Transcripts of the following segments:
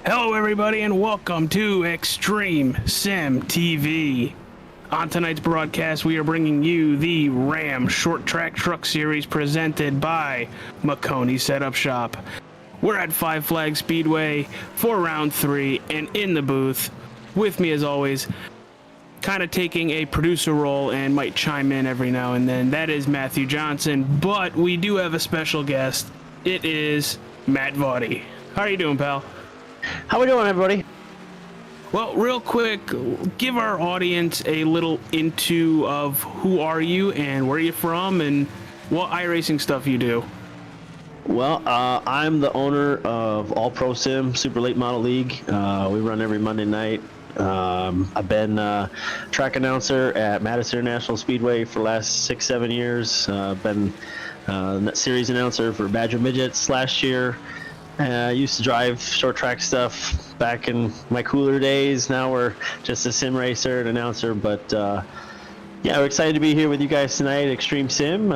Hello, everybody, and welcome to Extreme Sim TV. On tonight's broadcast, we are bringing you the Ram Short Track Truck Series presented by Maconi Setup Shop. We're at Five Flag Speedway for round 3, and in the booth, with me as always, kind of taking a producer role and might chime in every now and then, that is Matthew Johnson, but we do have a special guest. It is Matt Vaughty. How are you doing, pal? How we doing, everybody? Well, real quick, give our audience a little into of who are you and where you from and what iRacing stuff you do. Well, I'm the owner of All Pro Sim Super Late Model League. We run every Monday night. I've been track announcer at Madison International Speedway for the last 6-7 years. Been series announcer for Badger Midgets last year. I used to drive short track stuff back in my cooler days. Now we're just a sim racer and announcer, but yeah, we're excited to be here with you guys tonight. Extreme Sim,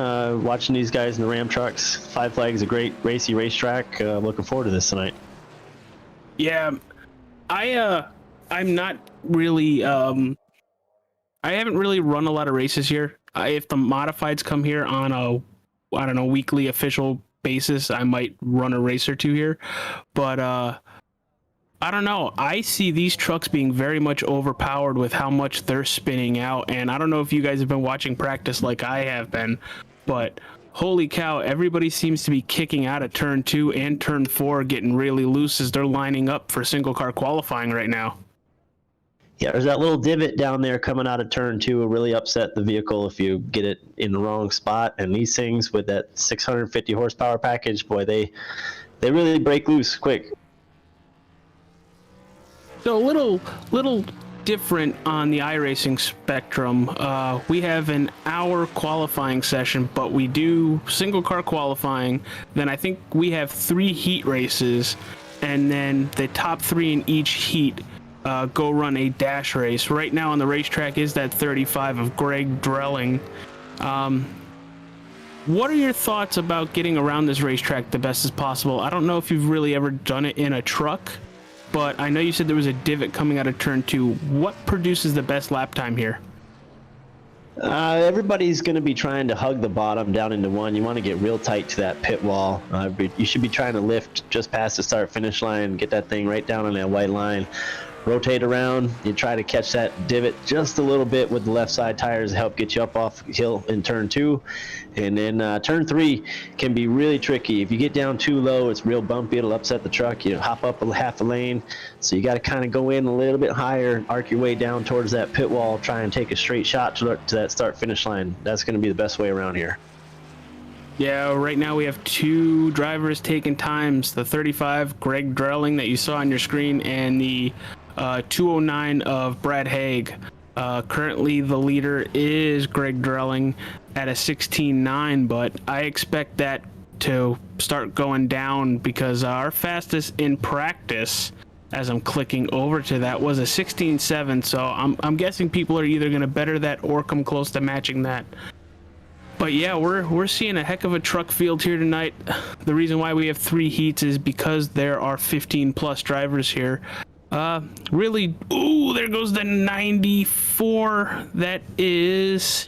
watching these guys in the Ram trucks. Five Flag is a great racy racetrack. Looking forward to this tonight. Yeah, I'm not really I haven't really run a lot of races here. If the modifieds come here on a weekly official basis, I might run a race or two here, but I don't know. I see these trucks being very much overpowered with how much they're spinning out, and I don't know if you guys have been watching practice like I have been, but holy cow, everybody seems to be kicking out at turn 2 and turn 4, getting really loose as they're lining up for single car qualifying right now. Yeah, there's that little divot down there coming out of turn 2 will really upset the vehicle if you get it in the wrong spot. And these things with that 650 horsepower package, boy, they really break loose quick. So a little different on the iRacing spectrum. We have an hour qualifying session, but we do single car qualifying. Then I think we have 3 heat races, and then the top 3 in each heat go run a dash race. Right now on the racetrack is that 35 of Greg Drelling. What are your thoughts about getting around this racetrack the best as possible? I don't know if you've really ever done it in a truck, but I know you said there was a divot coming out of turn 2. What produces the best lap time here? Everybody's going to be trying to hug the bottom down into 1. You want to get real tight to that pit wall. You should be trying to lift just past the start finish line, get that thing right down on that white line. Rotate around, you try to catch that divot just a little bit with the left side tires to help get you up off hill in turn 2. And then turn 3 can be really tricky. If you get down too low, it's real bumpy, it'll upset the truck. You hop up half a lane, so you got to kind of go in a little bit higher, arc your way down towards that pit wall, try and take a straight shot to that start finish line. That's going to be the best way around here. Yeah, right now we have 2 drivers taking times. The 35, Greg Drelling, that you saw on your screen, and the 209 of Brad Haig. Currently the leader is Greg Drelling at a 16.9, but I expect that to start going down because our fastest in practice, as I'm clicking over to that, was a 16.7, so I'm guessing people are either going to better that or come close to matching that. But yeah, we're seeing a heck of a truck field here tonight. The reason why we have 3 heats is because there are 15 plus drivers here. Really, ooh, there goes the 94. That is,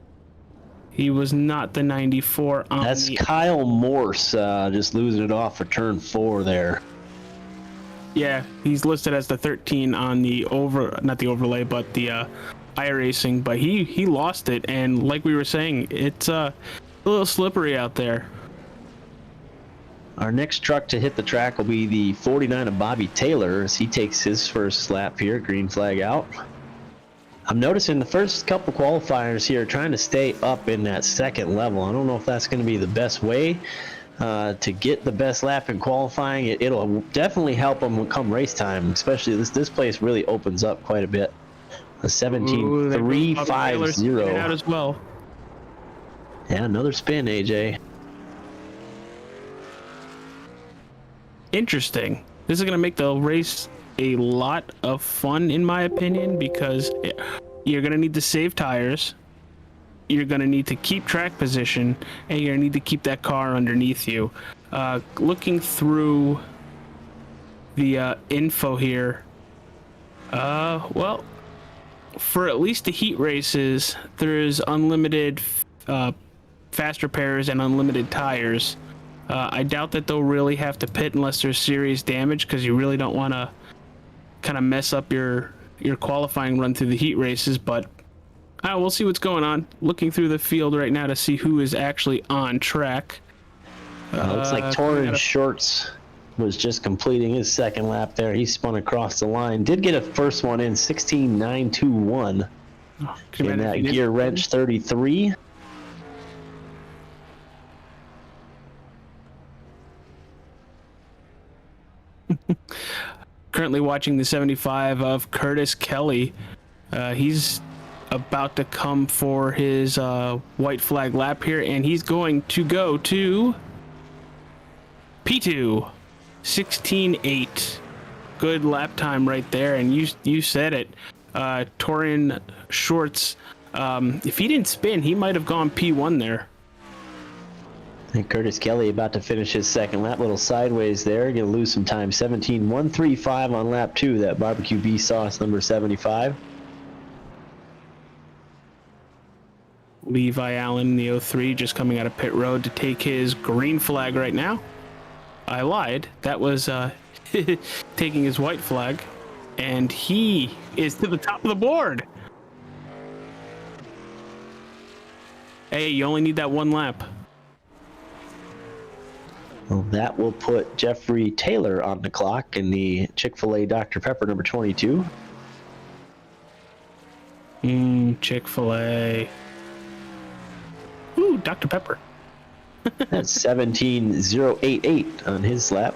he was not the 94 on That's Kyle Morse, just losing it off for turn 4 there. Yeah, he's listed as the 13 on the not the overlay, but the iRacing, but he lost it, and like we were saying, it's a little slippery out there. Our next truck to hit the track will be the 49 of Bobby Taylor as he takes his first lap here, green flag out. I'm noticing the first couple qualifiers here trying to stay up in that second level. I don't know if that's going to be the best way to get the best lap in qualifying. It'll definitely help them come race time, especially this place really opens up quite a bit. A 17.350 out as well. Yeah, another spin, AJ. Interesting. This is going to make the race a lot of fun, in my opinion, because you're going to need to save tires. You're going to need to keep track position, and you're going to need to keep that car underneath you. Looking through the info here. Well, for at least the heat races, there's unlimited fast repairs and unlimited tires. I doubt that they'll really have to pit unless there's serious damage, because you really don't want to kind of mess up your qualifying run through the heat races. But we'll see what's going on. Looking through the field right now to see who is actually on track. Looks like Torrin Shorts was just completing his second lap there. He spun across the line. Did get a first one in 16.921 in that gear wrench 33. Currently watching the 75 of Curtis Kelly. He's about to come for his white flag lap here, and he's going to go to P2 16.8. Good lap time right there, and you said it. Torian Shorts, if he didn't spin, he might have gone P1 there. And Curtis Kelly about to finish his second lap, little sideways there, gonna lose some time. 17.135 on lap 2, that barbecue beef sauce number 75. Levi Allen in the 03 just coming out of pit road to take his green flag right now. I lied. That was taking his white flag, and he is to the top of the board. Hey, you only need that one lap. Well, that will put Jeffrey Taylor on the clock in the Chick-fil-A Dr. Pepper number 22. Chick-fil-A. Ooh, Dr. Pepper. That's 17.088 on his lap.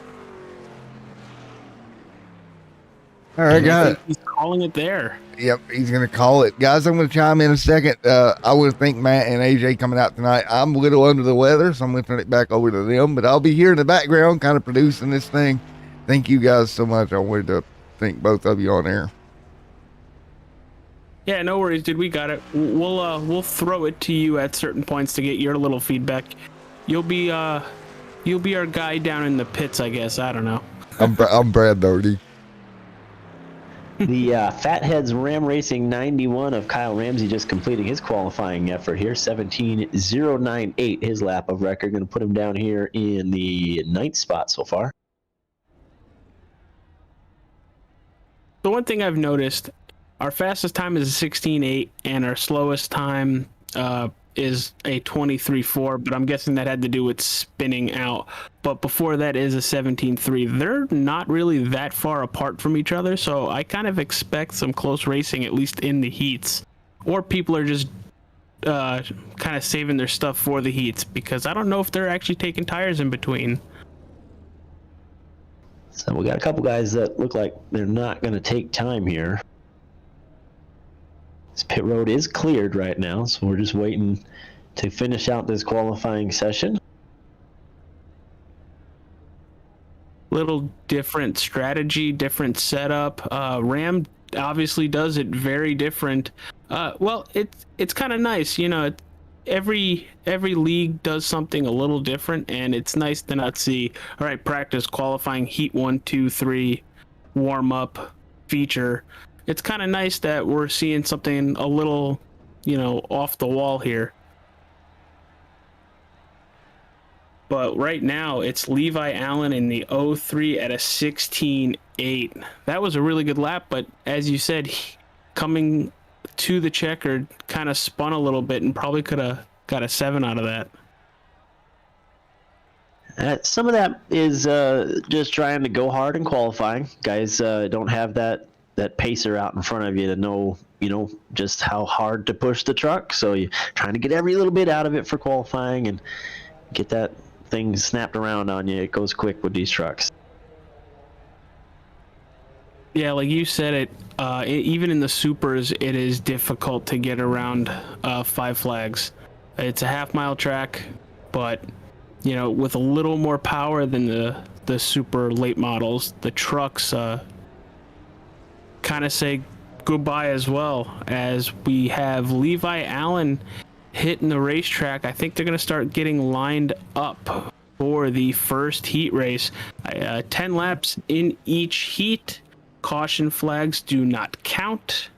All right, guys. He's calling it there. Yep, he's going to call it. Guys, I'm going to chime in a second. I would thank Matt and AJ coming out tonight. I'm a little under the weather, so I'm going to turn it back over to them, but I'll be here in the background kind of producing this thing. Thank you guys so much. I wanted to thank both of you on air. Yeah, no worries, dude. We got it. We'll throw it to you at certain points to get your little feedback. You'll be our guy down in the pits, I guess. I don't know. I'm Brad Doherty. The Fatheads Ram Racing 91 of Kyle Ramsey just completing his qualifying effort here. 17.098 his lap of record. Going to put him down here in the 9th spot so far. The one thing I've noticed, our fastest time is a 16.8, and our slowest time is a 23.4, but I'm guessing that had to do with spinning out. But before that is a 17.3. They're not really that far apart from each other, so I kind of expect some close racing, at least in the heats. Or people are just kind of saving their stuff for the heats, because I don't know if they're actually taking tires in between. So we got a couple guys that look like they're not going to take time here. This pit road is cleared right now, so we're just waiting to finish out this qualifying session. Little different strategy, different setup. Ram obviously does it very different. Well, it's kind of nice, you know. Every league does something a little different, and it's nice to not see, all right, practice, qualifying, heat 1, 2, 3, warm up, feature. It's kind of nice that we're seeing something a little, you know, off the wall here. But right now, it's Levi Allen in the 03 at a 16.8. That was a really good lap, but as you said, coming to the checkered kind of spun a little bit and probably could have got a 7 out of that. Some of that is just trying to go hard in qualifying. Guys don't have that pacer out in front of you to know, you know, just how hard to push the truck. So you're trying to get every little bit out of it for qualifying and get that thing snapped around on you. It goes quick with these trucks. Yeah, like you said it, even in the supers, it is difficult to get around 5 flags. It's a half-mile track, but, you know, with a little more power than the super late models, the trucks kind of say goodbye as well, as we have Levi Allen hitting the racetrack. I think they're going to start getting lined up for the first heat race. 10 laps in each heat. Caution flags do not count.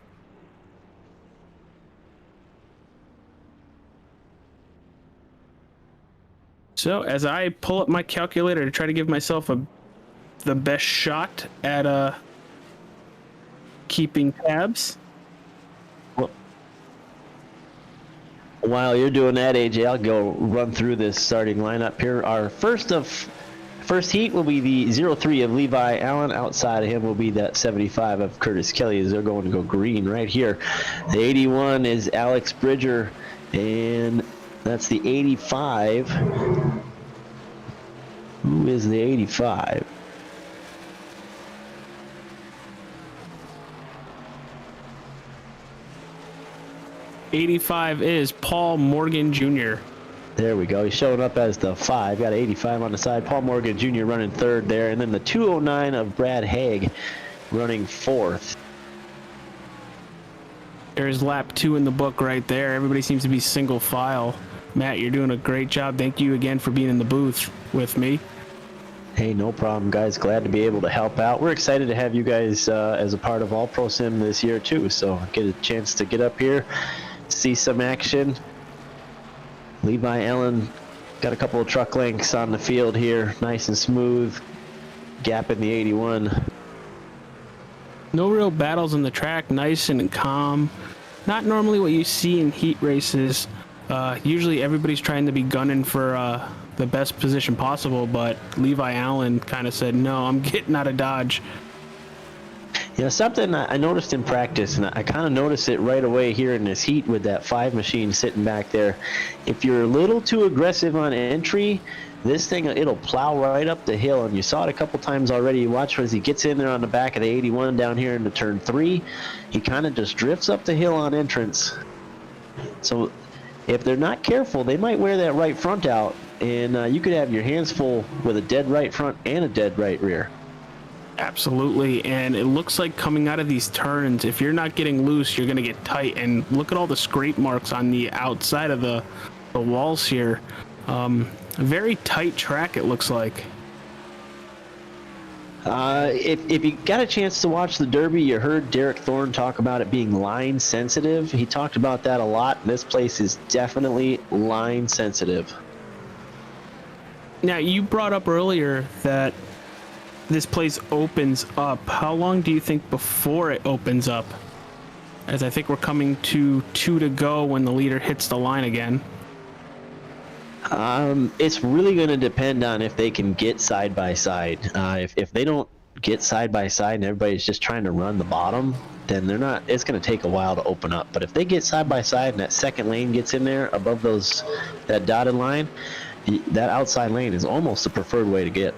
So as I pull up my calculator to try to give myself the best shot at keeping tabs. Well, while you're doing that, AJ, I'll go run through this starting lineup here. Our first heat will be the 03 of Levi Allen. Outside of him will be that 75 of Curtis Kelly, as they're going to go green right here. The 81 is Alex Bridger, and that's the 85. Who is the 85? '85 is Paul Morgan Jr. There we go. He's showing up as the 5. Got 85 on the side. Paul Morgan Jr. running third there. And then the 209 of Brad Haig running fourth. There's lap 2 in the book right there. Everybody seems to be single file. Matt, you're doing a great job. Thank you again for being in the booth with me. Hey, no problem, guys. Glad to be able to help out. We're excited to have you guys as a part of All Pro Sim this year, too. So get a chance to get up here, see some action. Levi Allen got a couple of truck lengths on the field here. Nice and smooth. Gap in the 81. No real battles on the track. Nice and calm. Not normally what you see in heat races. Usually everybody's trying to be gunning for the best position possible, but Levi Allen kind of said, no, I'm getting out of Dodge. You know, something I noticed in practice, and I kind of noticed it right away here in this heat with that 5 machine sitting back there. If you're a little too aggressive on entry, this thing, it'll plow right up the hill, and you saw it a couple times already. You watch as he gets in there on the back of the 81 down here into turn 3. He kind of just drifts up the hill on entrance. So if they're not careful, they might wear that right front out, and you could have your hands full with a dead right front and a dead right rear. Absolutely, and it looks like coming out of these turns, if you're not getting loose, you're going to get tight. And look at all the scrape marks on the outside of the walls here. Very tight track, it looks like. If you got a chance to watch the Derby, you heard Derek Thorne talk about it being line sensitive. He talked about that a lot. This place is definitely line sensitive. Now, you brought up earlier that this place opens up. How long do you think before it opens up? As I think we're coming to 2 to go when the leader hits the line again. It's really going to depend on if they can get side by side. If they don't get side by side and everybody's just trying to run the bottom, then they're not. It's going to take a while to open up. But if they get side by side and that second lane gets in there above that dotted line, that outside lane is almost the preferred way to get.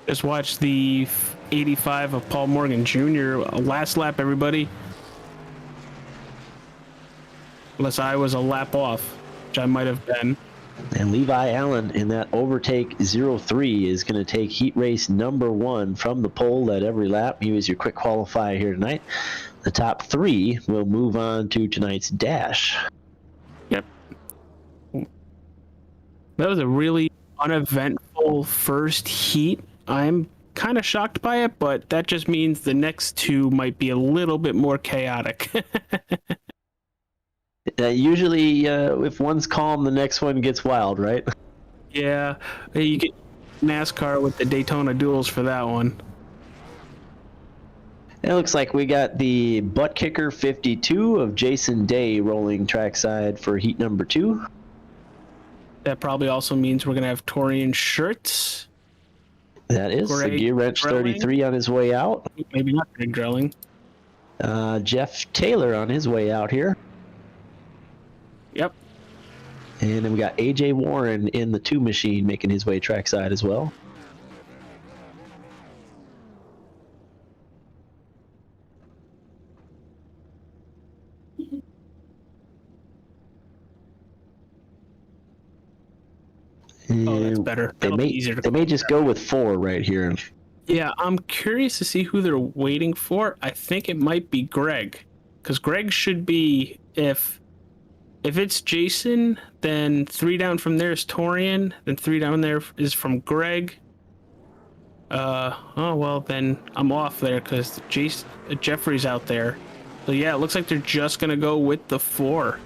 Just watch the 85 of Paul Morgan Jr. Last lap, everybody. Unless I was a lap off, which I might have been. And Levi Allen in that overtake 03 is going to take heat race number 1 from the pole at every lap. He was your quick qualifier here tonight. The top 3 will move on to tonight's dash. Yep. That was a really uneventful first heat. I'm kind of shocked by it, but that just means the next 2 might be a little bit more chaotic. Usually, if one's calm, the next one gets wild, right? Yeah, you get NASCAR with the Daytona duels for that one. It looks like we got the butt kicker 52 of Jason Day rolling trackside for heat number 2. That probably also means we're going to have Torian Shirts. That is the Gear Wrench 33 on his way out. Maybe not Greg Drilling. Jeff Taylor on his way out here. Yep. And then we got AJ Warren in the 2 machine making his way trackside as well. Oh, that's better. They may just go with 4 right here. Yeah, I'm curious to see who they're waiting for. I think it might be Greg, because Greg should be, if if it's Jason, then 3 down from there is Torian, then 3 down there is from Greg. Oh well, then I'm off there because Jeffrey's out there. So yeah, it looks like they're just gonna go with the 4.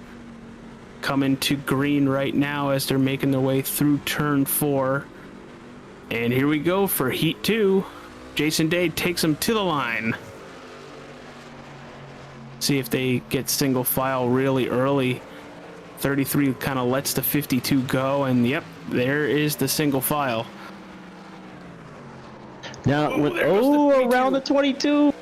Coming to green right now as they're making their way through turn 4. And here we go for heat 2. Jason Day takes them to the line. See if they get single file really early. 33 kind of lets the 52 go, and yep, there is the single file. Now, around the 22.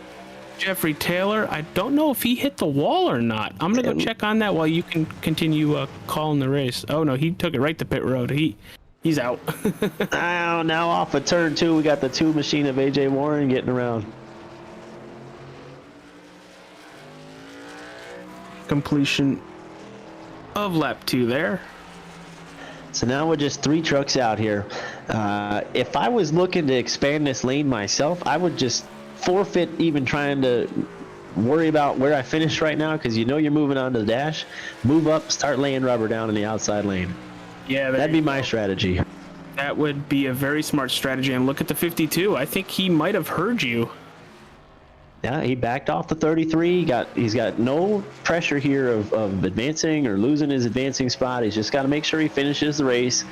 Jeffrey Taylor, I don't know if he hit the wall or not. I'm gonna go check on that while you can continue calling the race. Oh no, he took it right to pit road. He's out. Now off of turn 2, we got the 2 machine of AJ Warren getting around. Completion of lap 2 there. So now we're just 3 trucks out here. If I was looking to expand this lane myself, I would just forfeit even trying to worry about where I finish right now, because you know you're moving on to the dash. Move up, start laying rubber down in the outside lane. Yeah, that'd be my strategy. That would be a very smart strategy. And look at the 52. I think he might have heard you. Yeah, he backed off the 33. He's got no pressure here of advancing or losing his advancing spot. He's just got to make sure he finishes the race.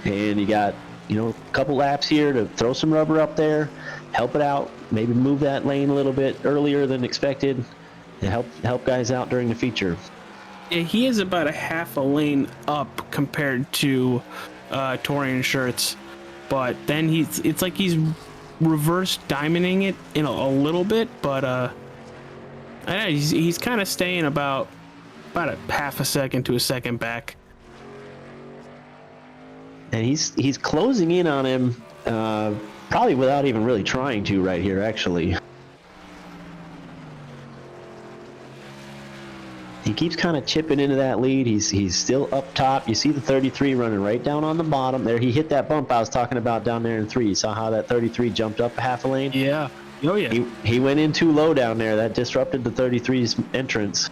And you got, a couple laps here to throw some rubber up there, help it out, maybe move that lane a little bit earlier than expected, and help guys out during the feature. Yeah, he is about a half a lane up compared to Torian Shirts, but then it's like he's reverse diamonding it in a little bit, but I don't know, he's kind of staying about a half a second to a second back. And he's closing in on him, probably without even really trying to right here, actually. He keeps kind of chipping into that lead. He's still up top. You see the 33 running right down on the bottom there. He hit that bump I was talking about down there in 3. You saw how that 33 jumped up a half a lane? Yeah. Oh, yeah. He went in too low down there. That disrupted the 33's entrance.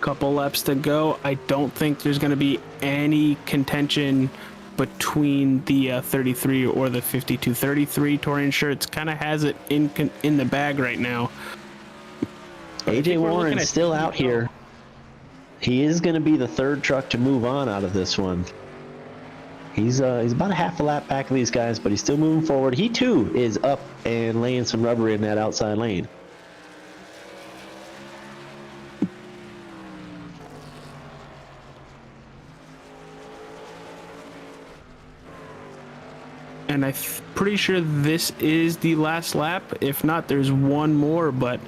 Couple laps to go. I don't think there's going to be any contention between the 33 or the 52. 33 Torian Shirts kind of has it in the bag right now. AJ Warren's still out here. He is going to be the 3rd truck to move on out of this one. He's about a half a lap back of these guys, but he's still moving forward. He too is up and laying some rubber in that outside lane. And I'm pretty sure this is the last lap. If not, there's one more, but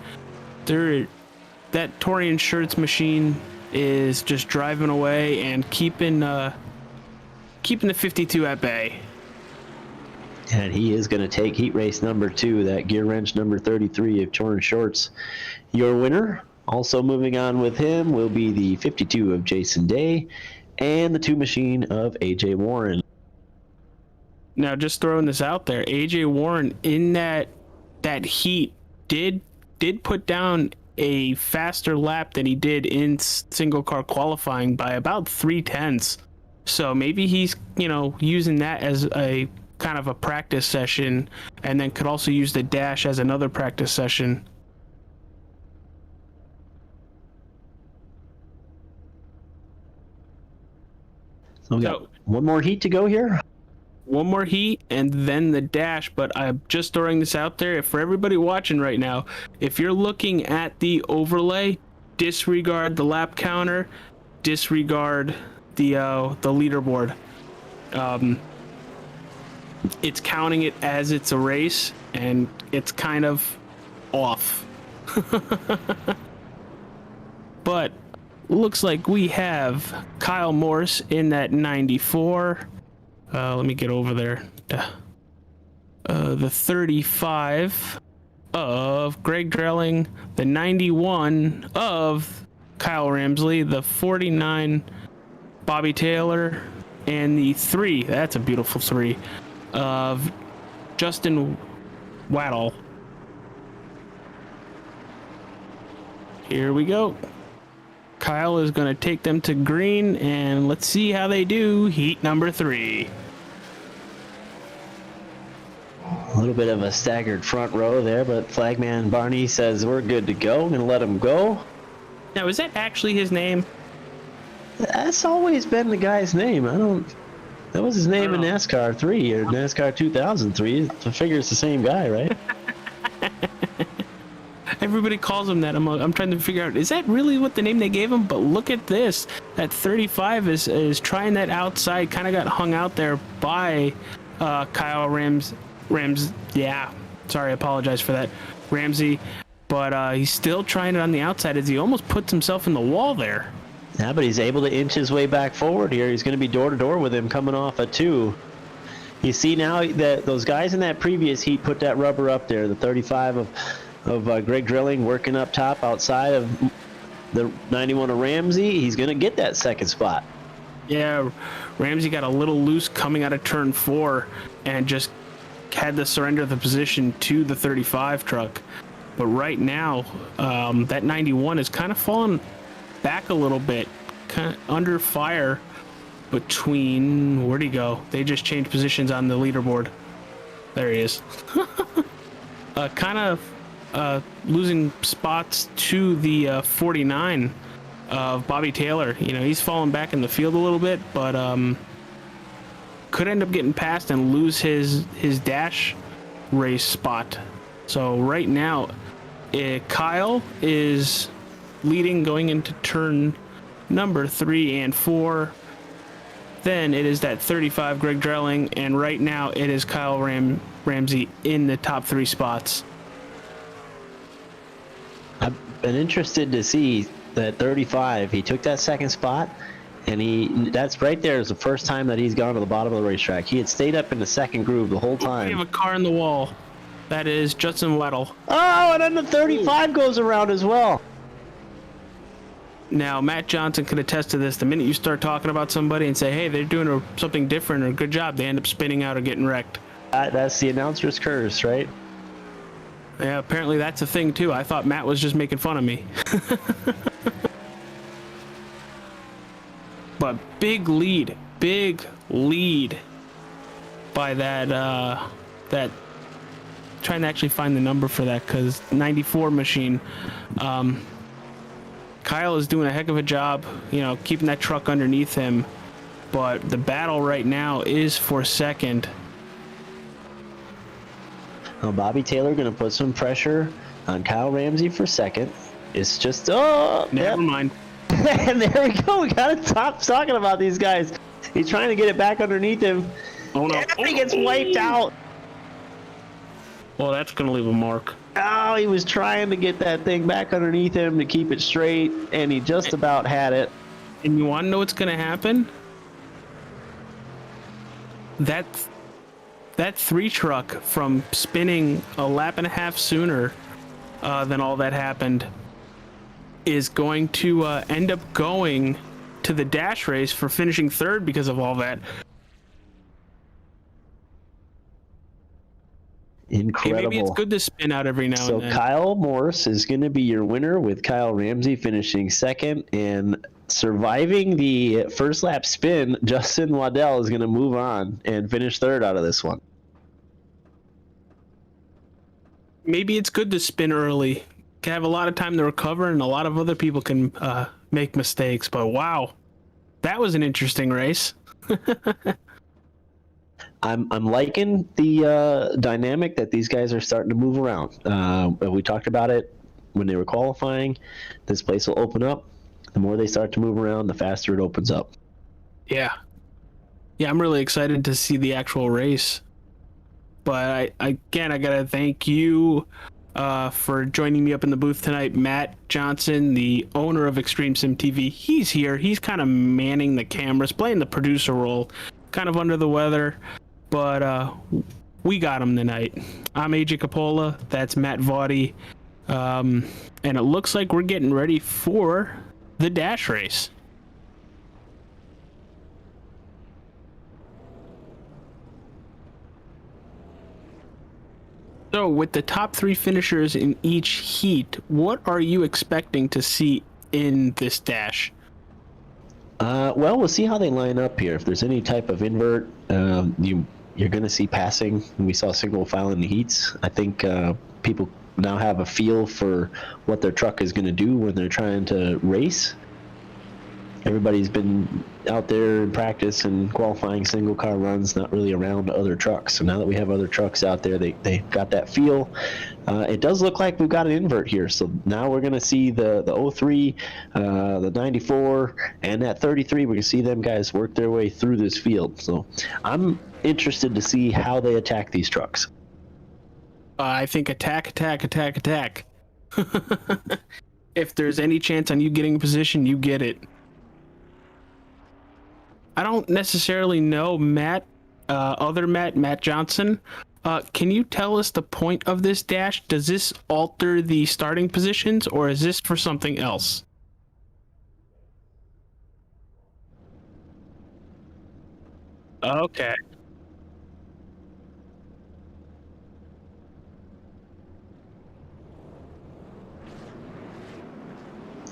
that Torian Shirts machine is just driving away and keeping the 52 at bay. And he is going to take heat race number 2, that gear wrench number 33 of Torian Shirts. Your winner, also moving on with him, will be the 52 of Jason Day and the 2 machine of AJ Warren. Now, just throwing this out there, AJ Warren in that heat did put down a faster lap than he did in single car qualifying by about 0.3. So maybe he's using that as a kind of a practice session, and then could also use the dash as another practice session. So we got one more heat to go here. One more heat and then the dash, but I'm just throwing this out there. For everybody watching right now, if you're looking at the overlay, disregard the lap counter, disregard the leaderboard. It's counting it as it's a race, and it's kind of off. But looks like we have Kyle Morse in that 94. Let me get over there. The 35 of Greg Drelling, the 91 of Kyle Ramsley, the 49 Bobby Taylor, and the 3, that's a beautiful 3, of Justin Waddle. Here we go. Kyle is going to take them to green, and let's see how they do. Heat number 3. A little bit of a staggered front row there, but Flagman Barney says we're good to go. I'm going to let him go. Now, is that actually his name? That's always been the guy's name. That was his name in NASCAR 3 or NASCAR 2003. I figure it's the same guy, right? Everybody calls him that. I'm trying to figure out, is that really what the name they gave him? But look at this. That 35 is trying that outside. Kind of got hung out there by Kyle Rams. Yeah. Sorry, I apologize for that. Ramsey. But he's still trying it on the outside as he almost puts himself in the wall there. Yeah, but he's able to inch his way back forward here. He's going to be door to door with him coming off a 2. You see now that those guys in that previous heat put that rubber up there. The 35 of Greg Drilling working up top outside of the 91 of Ramsey. He's going to get that second spot. Yeah, Ramsey got a little loose coming out of turn 4 and just had to surrender the position to the 35 truck. But right now, that 91 is kind of falling back a little bit, kind of under fire between, where'd he go? They just changed positions on the leaderboard. There he is. Kind of losing spots to the 49 of Bobby Taylor. You know, he's falling back in the field a little bit, but could end up getting past and lose his dash race spot. So right now, Kyle is leading going into turn number 3 and 4. Then it is that 35 Greg Drelling, and right now it is Kyle Ramsey in the top 3 spots. I've been interested to see that 35. He took that second spot, and that's right there is the first time that he's gone to the bottom of the racetrack. He had stayed up in the second groove the whole time. We have a car in the wall. That is Judson Weddle. Oh, and then the 35 goes around as well. Now, Matt Johnson can attest to this. The minute you start talking about somebody and say, hey, they're doing something different or good job, they end up spinning out or getting wrecked. That's the announcer's curse, right? Yeah, apparently that's a thing, too. I thought Matt was just making fun of me. But big lead by that trying to actually find the number for that, because 94 machine. Kyle is doing a heck of a job, you know, keeping that truck underneath him. But the battle right now is for second. Well, Bobby Taylor going to put some pressure on Kyle Ramsey for second. It's just, never mind. And there we go. We got to stop talking about these guys. He's trying to get it back underneath him. Oh, no. And he gets wiped out. Well, that's going to leave a mark. Oh, he was trying to get that thing back underneath him to keep it straight, and he just about had it. And you want to know what's going to happen? That 3 truck from spinning a lap and a half sooner than all that happened is going to end up going to the dash race for finishing 3rd because of all that. Incredible. Hey, maybe it's good to spin out every now and then. So Kyle Morse is going to be your winner, with Kyle Ramsey finishing 2nd, and surviving the first lap spin. Justin Waddell is going to move on and finish 3rd out of this one. Maybe it's good to spin early. Can have a lot of time to recover, and a lot of other people can make mistakes. But wow, that was an interesting race. I'm liking the dynamic that these guys are starting to move around. We talked about it when they were qualifying. This place will open up. The more they start to move around, the faster it opens up. Yeah, I'm really excited to see the actual race. But I gotta thank you for joining me up in the booth tonight, Matt Johnson, the owner of Extreme Sim TV. He's here. He's kind of manning the cameras, playing the producer role, kind of under the weather. But we got him tonight. I'm AJ Capola. That's Matt Vaughty. And it looks like we're getting ready for the dash race. So with the top 3 finishers in each heat, what are you expecting to see in this dash? Well, we'll see how they line up here. If there's any type of invert, you're going to see passing. We saw single file in the heats. I think people now have a feel for what their truck is going to do when they're trying to race. Everybody's been out there in practice and qualifying single car runs, not really around other trucks. So now that we have other trucks out there, they got that feel. It does look like we've got an invert here. So now we're going to see the 03, the 94, and that 33. We're going to see them guys work their way through this field. So I'm interested to see how they attack these trucks. I think attack. If there's any chance on you getting a position, you get it. I don't necessarily know Matt Johnson. Can you tell us the point of this dash? Does this alter the starting positions, or is this for something else? Okay.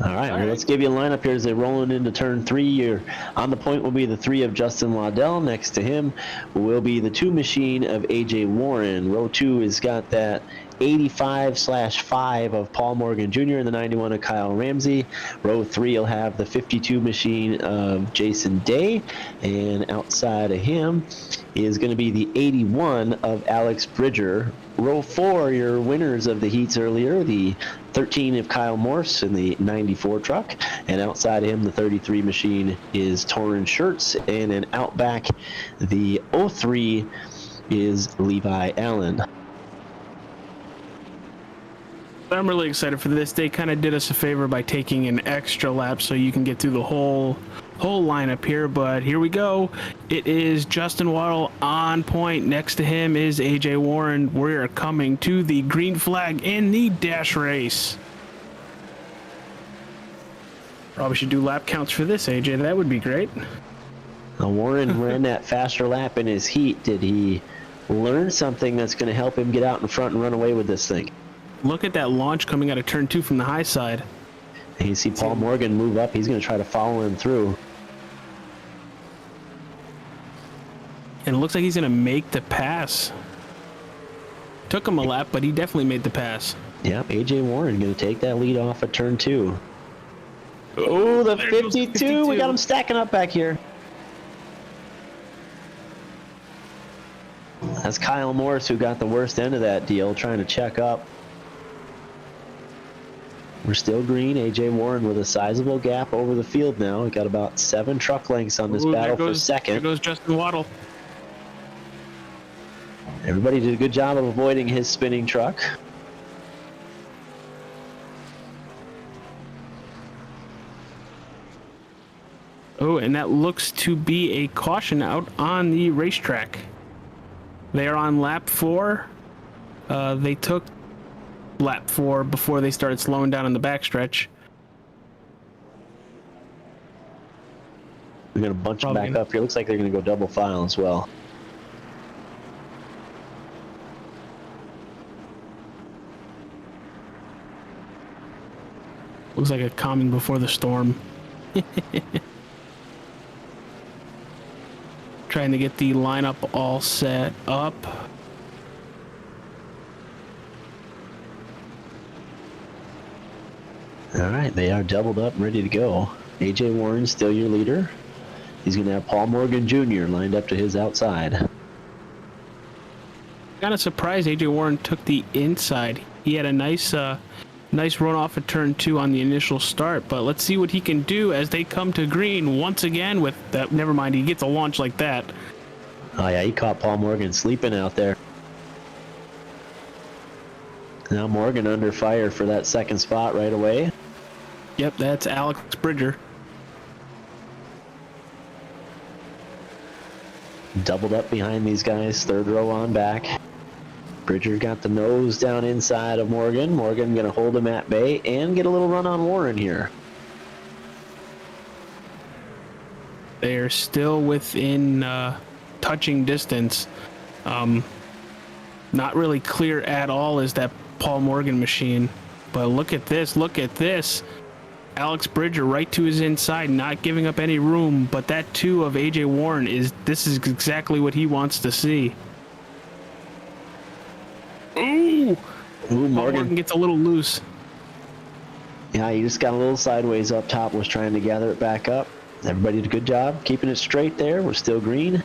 All right, well, let's give you a lineup here as they're rolling into turn 3. You're on the point will be the 3 of Justin Waddell. Next to him will be the 2 machine of AJ Warren. Row 2 has got that 85/5 of Paul Morgan Jr. and the 91 of Kyle Ramsey. Row 3 will have the 52 machine of Jason Day, and outside of him is going to be the 81 of Alex Bridger. Row 4, your winners of the heats earlier, the 13 of Kyle Morse in the 94 truck, and outside of him, the 33 machine is Torrin Schertz, and then out back, the 03 is Levi Allen. I'm really excited for this. They kind of did us a favor by taking an extra lap so you can get through the whole lineup here, but here we go. It is Justin Waddell on point. Next to him is AJ Warren. We're coming to the green flag in the dash race. Probably should do lap counts for this, AJ. That would be great. Now, Warren ran that faster lap in his heat. Did he learn something that's going to help him get out in front and run away with this thing? Look at that launch coming out of turn 2 from the high side. And you see Paul Morgan move up. He's going to try to follow him through. And it looks like he's going to make the pass. Took him a lap, but he definitely made the pass. Yeah, AJ Warren going to take that lead off at turn 2. Oh, the 52. We got him stacking up back here. That's Kyle Morris who got the worst end of that deal, trying to check up. We're still green. AJ Warren with a sizable gap over the field now. We got about 7 truck lengths on this battle for second. There goes Justin Waddell. Everybody did a good job of avoiding his spinning truck. Oh, and that looks to be a caution out on the racetrack. They are on lap 4. They took lap 4 before they started slowing down in the backstretch. We're going to bunch them back up here. Looks like they're going to go double file as well. Looks like a calming before the storm. Trying to get the lineup all set up. All right, they are doubled up and ready to go. AJ Warren still your leader. He's going to have Paul Morgan Jr. lined up to his outside. Kind of surprised AJ Warren took the inside. He had a nice run off at turn 2 on the initial start, but let's see what he can do as they come to green once again with that. Never mind, he gets a launch like that. Oh yeah, he caught Paul Morgan sleeping out there. Now Morgan under fire for that second spot right away. Yep, that's Alex Bridger. Doubled up behind these guys, third row on back. Bridger got the nose down inside of Morgan. Morgan going to hold him at bay and get a little run on Warren here. They're still within touching distance. Not really clear at all is that Paul Morgan machine. But look at this. Alex Bridger right to his inside, not giving up any room. But that 2 of AJ Warren is exactly what he wants to see. Ooh, Morgan gets a little loose. Yeah, he just got a little sideways up top, was trying to gather it back up. Everybody did a good job keeping it straight there. We're still green.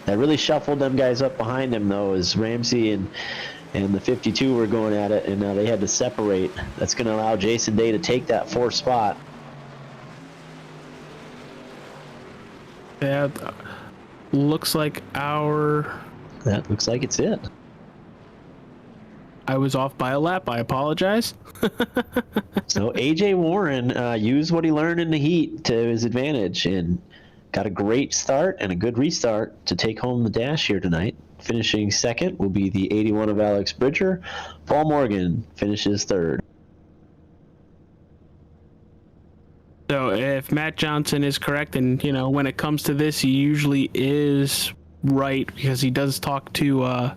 That really shuffled them guys up behind him, though, as Ramsey and the 52 were going at it, and they had to separate. That's going to allow Jason Day to take that 4th spot. Yeah, looks like That looks like it's it. I was off by a lap. I apologize. So AJ Warren used what he learned in the heat to his advantage and got a great start and a good restart to take home the dash here tonight. Finishing second will be the 81 of Alex Bridger. Paul Morgan finishes third. So if Matt Johnson is correct, and when it comes to this, he usually is right because he does talk to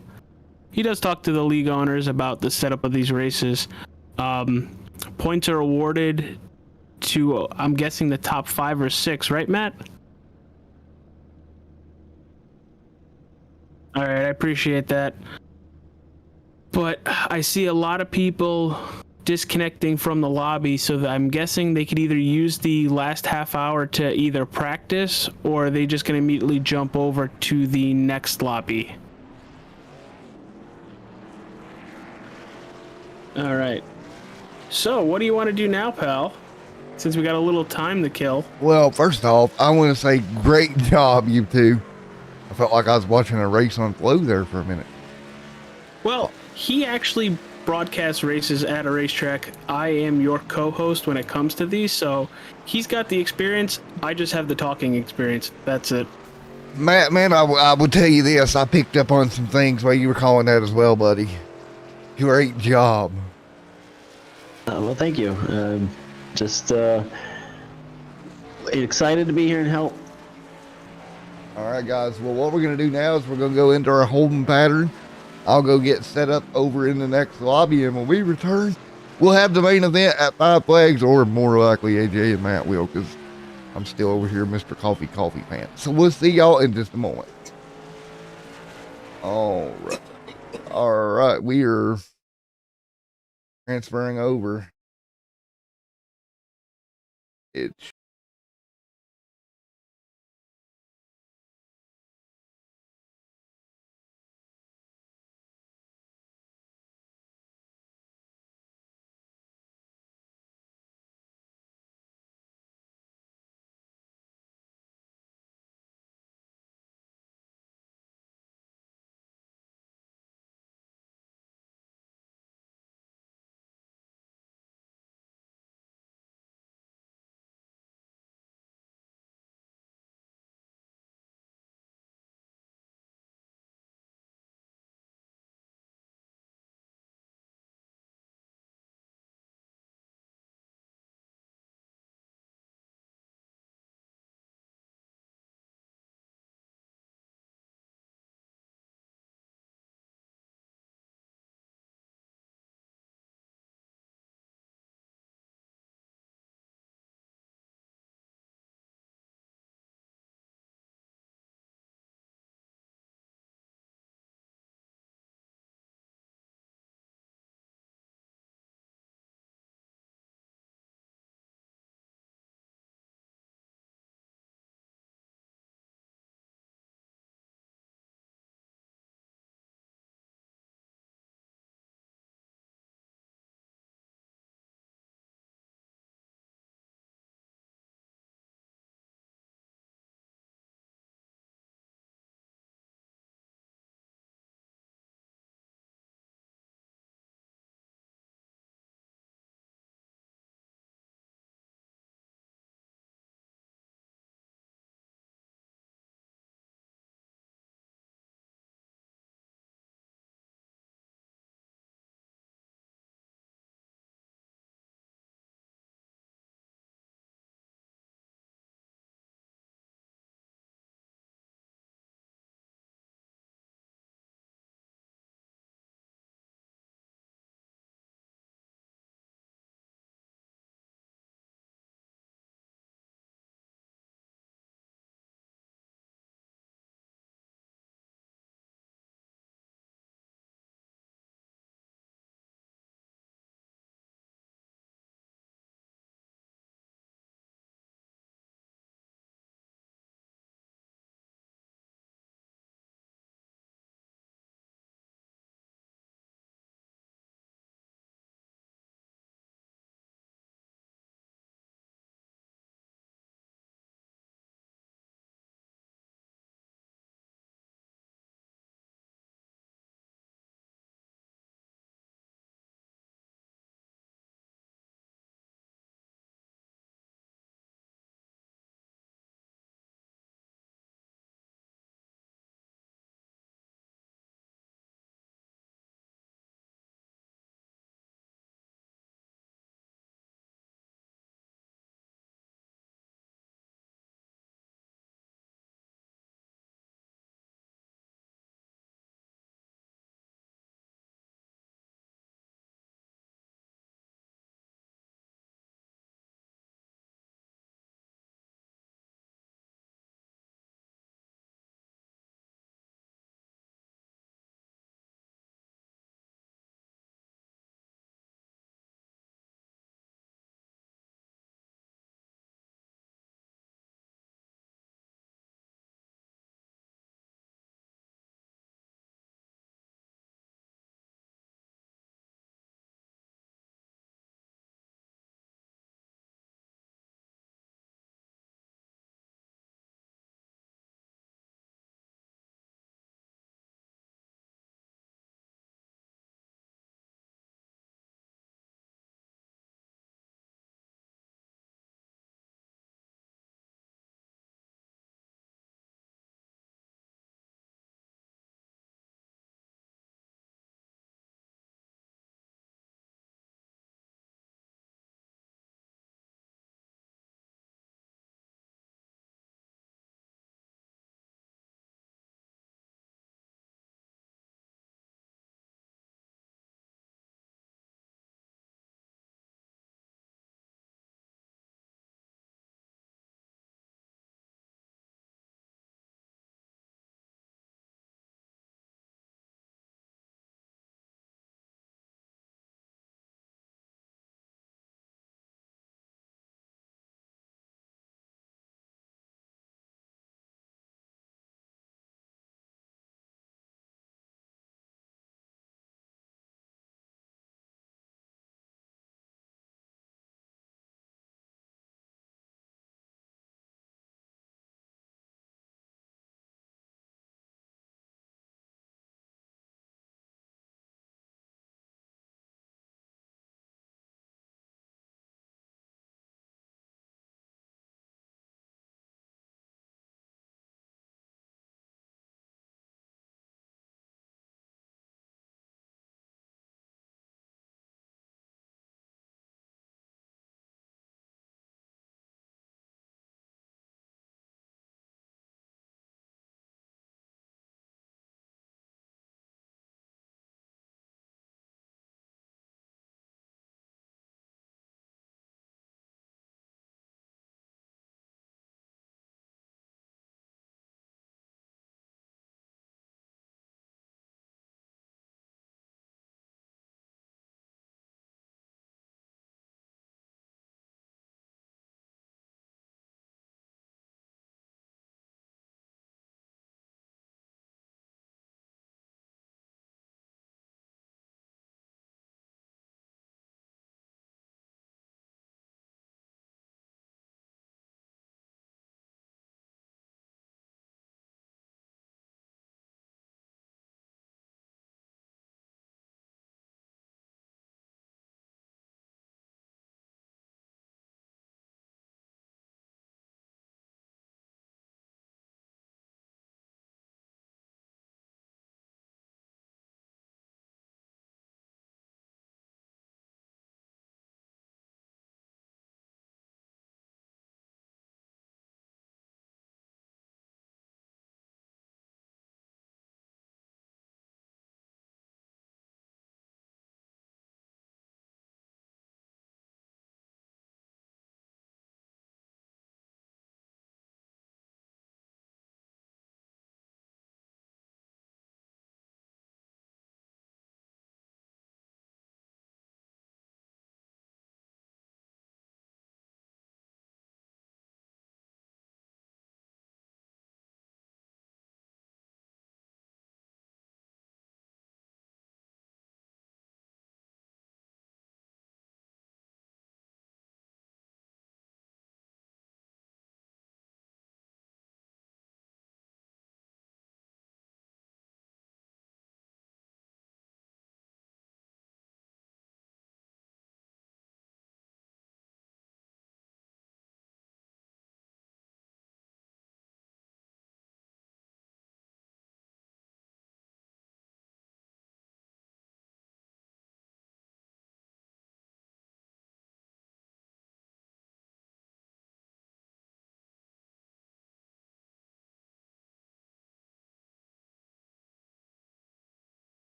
the league owners about the setup of these races. Points are awarded to, I'm guessing, the top 5 or 6, right, Matt? All right, I appreciate that. But I see a lot of people disconnecting from the lobby, so that I'm guessing they could either use the last half hour to either practice, or are they just going to immediately jump over to the next lobby? All right. So, what do you want to do now, pal? Since we got a little time to kill. Well, first off, I want to say great job, you two. I felt like I was watching a race on flow there for a minute. Well, he actually broadcasts races at a racetrack. I am your co-host when it comes to these, so he's got the experience. I just have the talking experience. That's it. Matt, man, I will tell you this. I picked up on some things while you were calling that as well, buddy. Great job. Well, thank you. Just excited to be here and help. All right, guys. Well, what we're going to do now is we're going to go into our holding pattern. I'll go get set up over in the next lobby, and when we return, we'll have the main event at 5 Flags, or more likely AJ and Matt will, because I'm still over here, Mr. Coffee Pants. So we'll see y'all in just a moment. All right. We are transferring over. It's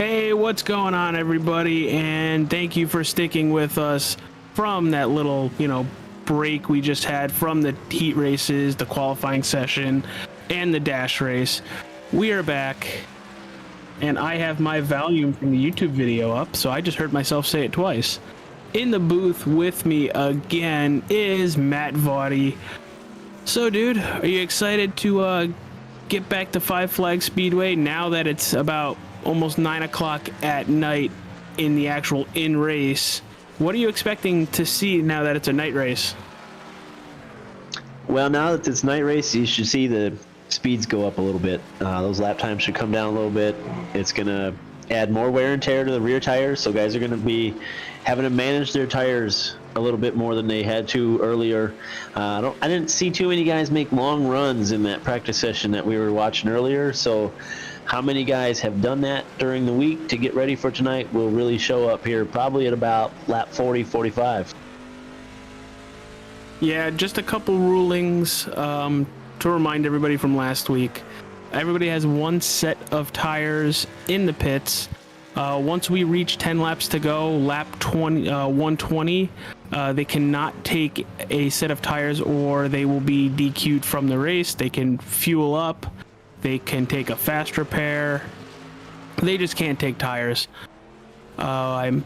Hey, what's going on, everybody? And thank you for sticking with us from that little, break we just had from the heat races, the qualifying session, and the dash race. We are back, and I have my volume from the YouTube video up, so I just heard myself say it twice. In the booth with me again is Matt Vaughty. So, dude, are you excited to get back to Five Flag Speedway now that it's about almost 9 o'clock at night in the actual in-race? What are you expecting to see now that it's a night race? Well, now that it's night race, you should see the speeds go up a little bit. Those lap times should come down a little bit. It's going to add more wear and tear to the rear tires, so guys are going to be having to manage their tires a little bit more than they had to earlier. I didn't see too many guys make long runs in that practice session that we were watching earlier, so how many guys have done that during the week to get ready for tonight will really show up here probably at about lap 40, 45. Yeah, just a couple rulings to remind everybody from last week. Everybody has one set of tires in the pits. Once we reach 10 laps to go, lap 120, they cannot take a set of tires or they will be DQ'd from the race. They can fuel up. They can take a fast repair. They just can't take tires. I'm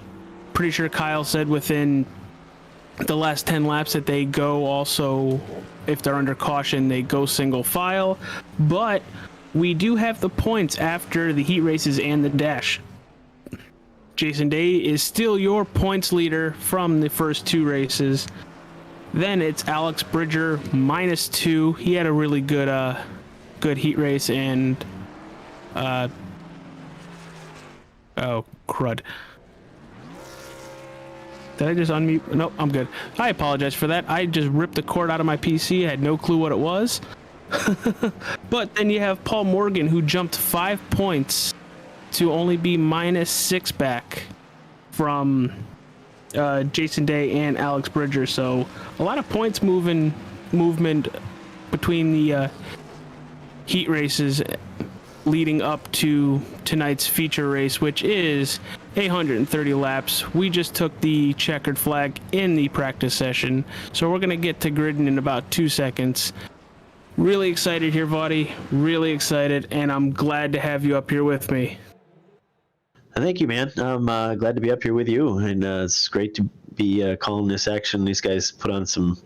pretty sure Kyle said within the last 10 laps that they go also, if they're under caution, they go single file. But we do have the points after the heat races and the dash. Jason Day is still your points leader from the first two races. Then it's Alex Bridger, -2. He had a really good heat race, and oh crud, did I just unmute? Nope, I'm good. I apologize for that. I just ripped the cord out of my PC. I had no clue what it was. But then you have Paul Morgan, who jumped 5 points to only be -6 back from Jason Day and Alex Bridger. So a lot of points movement between the heat races leading up to tonight's feature race, which is 130 laps. We just took the checkered flag in the practice session, so we're going to get to gridding in about 2 seconds. Really excited here, Vaughty. Really excited, and I'm glad to have you up here with me. Thank you, man. I'm glad to be up here with you, and it's great to be calling this action. These guys put on some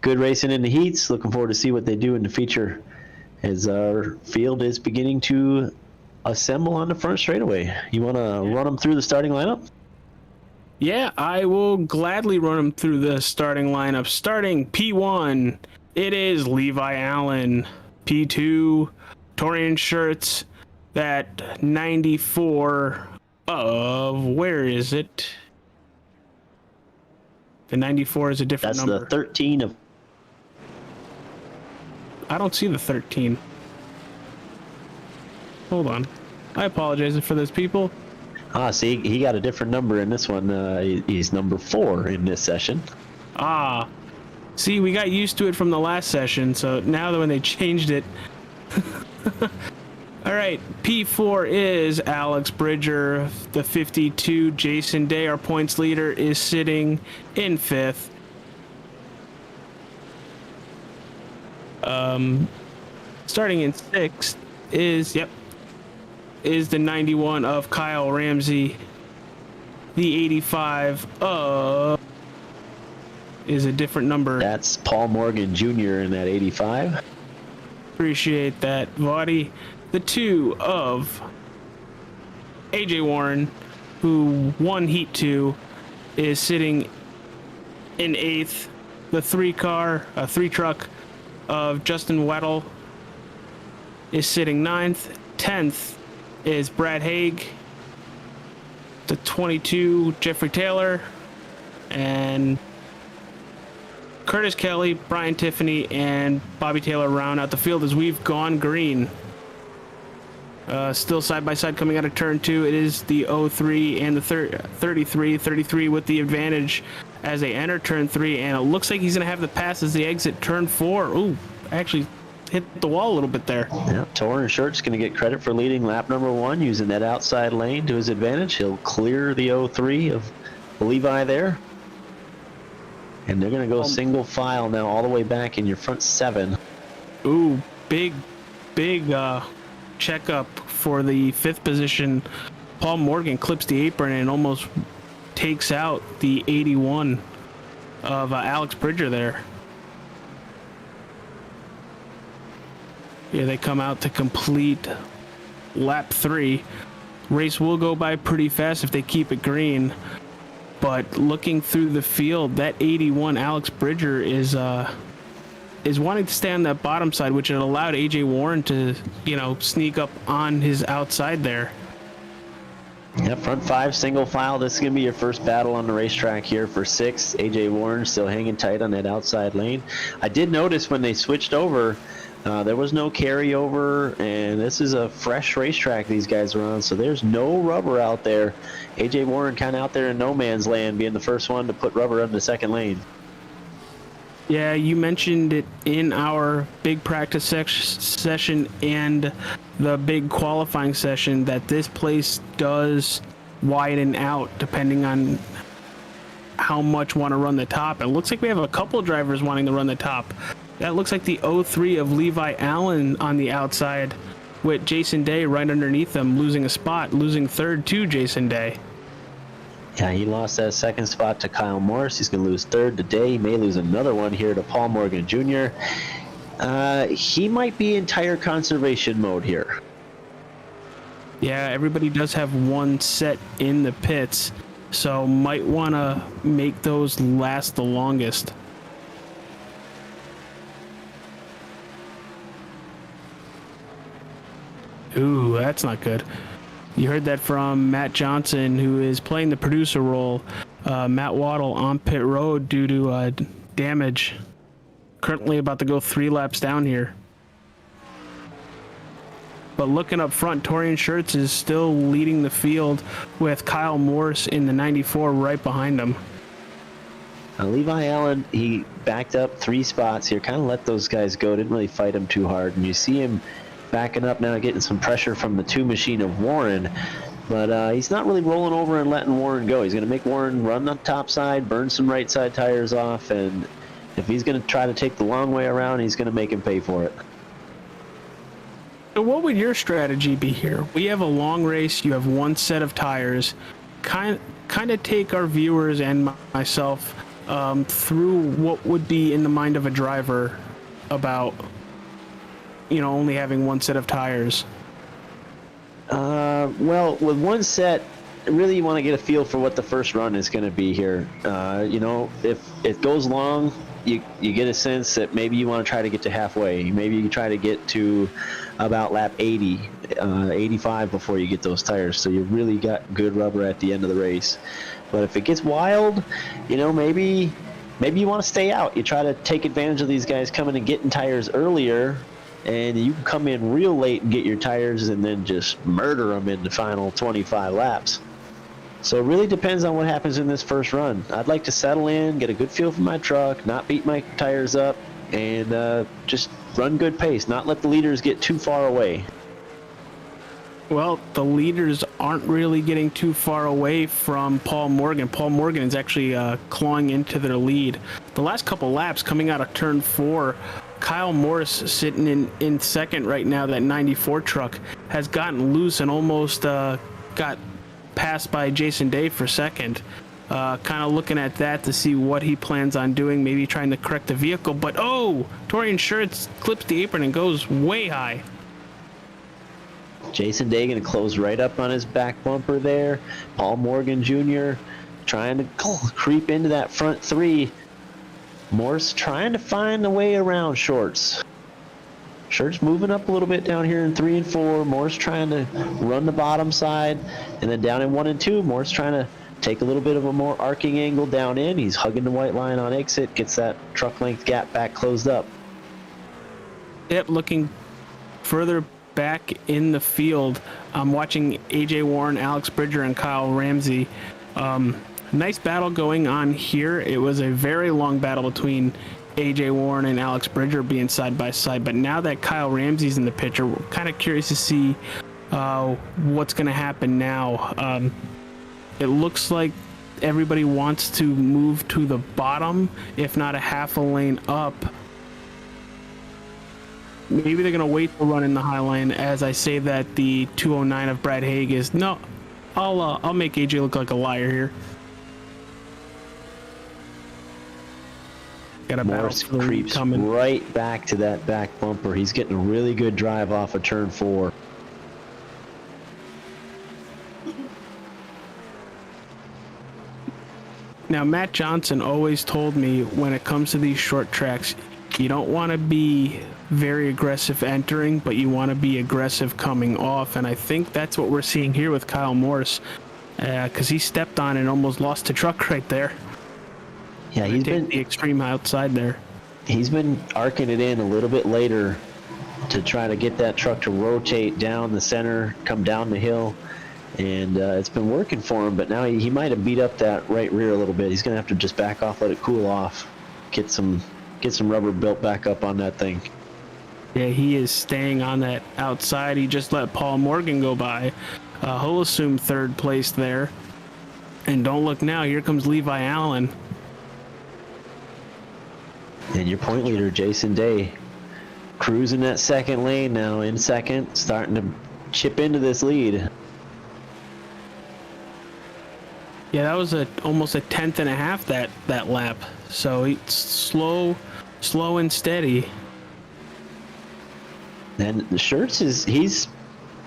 good racing in the heats. Looking forward to see what they do in the feature as our field is beginning to assemble on the front straightaway. You want to run them through the starting lineup? Yeah, I will gladly run them through the starting lineup. Starting P1, it is Levi Allen. P2, Torian Shirts. That 94 of, where is it? The 94 is a different number. That's the 13 of... I don't see the 13. Hold on. I apologize for those people. See, he got a different number in this one. He's number 4 in this session. See, we got used to it from the last session, so now that when they changed it... All right, P4 is Alex Bridger. The 52, Jason Day, our points leader, is sitting in 5th. Starting in 6th is the 91 of Kyle Ramsey. The 85 is a different number. That's Paul Morgan Jr. in that 85. Appreciate that, Vaughty. The 2 of AJ Warren, who won Heat 2, is sitting in 8th. The 3 truck of Justin Weddle is sitting 9th. 10th is Brad Haig. The 22, Jeffrey Taylor. And Curtis Kelly, Brian Tiffany, and Bobby Taylor round out the field as we've gone green. Still side by side coming out of turn 2. It is the 03 and the 33 with the advantage as they enter turn 3, and it looks like he's going to have the pass as they exit turn 4. Ooh, actually hit the wall a little bit there. Yeah, Torrin Shirt's going to get credit for leading lap number 1, using that outside lane to his advantage. He'll clear the 03 of Levi there. And they're going to go single file now all the way back in your front 7. Ooh, big checkup for the 5th position. Paul Morgan clips the apron and almost takes out the 81 of Alex Bridger there. Here they come out to complete lap 3. Race will go by pretty fast if they keep it green. But looking through the field, that 81 Alex Bridger is wanting to stay on that bottom side, which had allowed AJ Warren to, sneak up on his outside there. Yeah, front 5 single file. This is going to be your first battle on the racetrack here for 6. AJ Warren still hanging tight on that outside lane. I did notice when they switched over, there was no carryover, and this is a fresh racetrack these guys are on, so there's no rubber out there. AJ Warren kind of out there in no man's land, being the first one to put rubber on the second lane. Yeah, you mentioned it in our big practice session and the big qualifying session that this place does widen out depending on how much want to run the top. It looks like we have a couple drivers wanting to run the top. That looks like the 03 of Levi Allen on the outside, with Jason Day right underneath them, losing a spot, losing 3rd to Jason Day. Yeah, he lost that 2nd spot to Kyle Morris. He's going to lose 3rd today. He may lose another one here to Paul Morgan Jr. He might be in tire conservation mode here. Yeah, everybody does have one set in the pits, so might want to make those last the longest. Ooh, that's not good. You heard that from Matt Johnson, who is playing the producer role. Matt Waddle on pit road due to damage. Currently about to go 3 laps down here. But looking up front, Torian Schertz is still leading the field with Kyle Morse in the 94 right behind him. Levi Allen, he backed up 3 spots here, kind of let those guys go, didn't really fight him too hard. And you see him backing up now, getting some pressure from the 2 machine of Warren, but he's not really rolling over and letting Warren go. He's going to make Warren run the top side, burn some right side tires off, and if he's going to try to take the long way around, he's going to make him pay for it. So what would your strategy be here? We have a long race, you have one set of tires. Kind of take our viewers and myself through what would be in the mind of a driver about only having one set of tires. Well, with one set, really you want to get a feel for what the first run is going to be here. If it goes long, you get a sense that maybe you want to try to get to halfway. Maybe you try to get to about lap 80, 85 before you get those tires, so you really got good rubber at the end of the race. But if it gets wild, maybe you want to stay out. You try to take advantage of these guys coming and getting tires earlier, and you can come in real late and get your tires and then just murder them in the final 25 laps. So it really depends on what happens in this first run. I'd like to settle in, get a good feel for my truck, not beat my tires up, and just run good pace, not let the leaders get too far away. Well, the leaders aren't really getting too far away from Paul Morgan. Paul Morgan is actually clawing into their lead. The last couple laps coming out of turn 4, Kyle Morris sitting in second right now. That 94 truck has gotten loose and almost got passed by Jason Day for second. Kind of looking at that to see what he plans on doing, maybe trying to correct the vehicle. But Torian Schertz clips the apron and goes way high. Jason Day going to close right up on his back bumper there. Paul Morgan Jr. trying to creep into that front 3. Morse trying to find a way around Shorts. Shorts moving up a little bit down here in 3 and 4. Morse trying to run the bottom side. And then down in 1 and 2, Morse trying to take a little bit of a more arcing angle down in. He's hugging the white line on exit, gets that truck length gap back closed up. Yep, looking further back in the field, I'm watching AJ Warren, Alex Bridger, and Kyle Ramsey. Nice battle going on here. It was a very long battle between AJ Warren and Alex Bridger being side by side. But now that Kyle Ramsey's in the picture, we're kind of curious to see what's going to happen now. It looks like everybody wants to move to the bottom, if not a half a lane up. Maybe they're going to wait to run in the high lane. As I say that, the 209 of Brad Haig is... No, I'll make AJ look like a liar here. Got a Morris creeps coming right back to that back bumper. He's getting a really good drive off of turn 4. Now, Matt Johnson always told me when it comes to these short tracks, you don't want to be very aggressive entering, but you want to be aggressive coming off. And I think that's what we're seeing here with Kyle Morris, because he stepped on and almost lost the truck right there. Yeah, he's been the extreme outside there. He's been arcing it in a little bit later to try to get that truck to rotate down the center, come down the hill. And it's been working for him, but now he might have beat up that right rear a little bit. He's going to have to just back off, let it cool off, get some rubber built back up on that thing. Yeah, he is staying on that outside. He just let Paul Morgan go by. He'll assume third place there. And don't look now, here comes Levi Allen. And your point leader, Jason Day, cruising that second lane now in second, starting to chip into this lead. Yeah, that was almost a tenth and a half that lap. So it's slow and steady. And the Schertz he's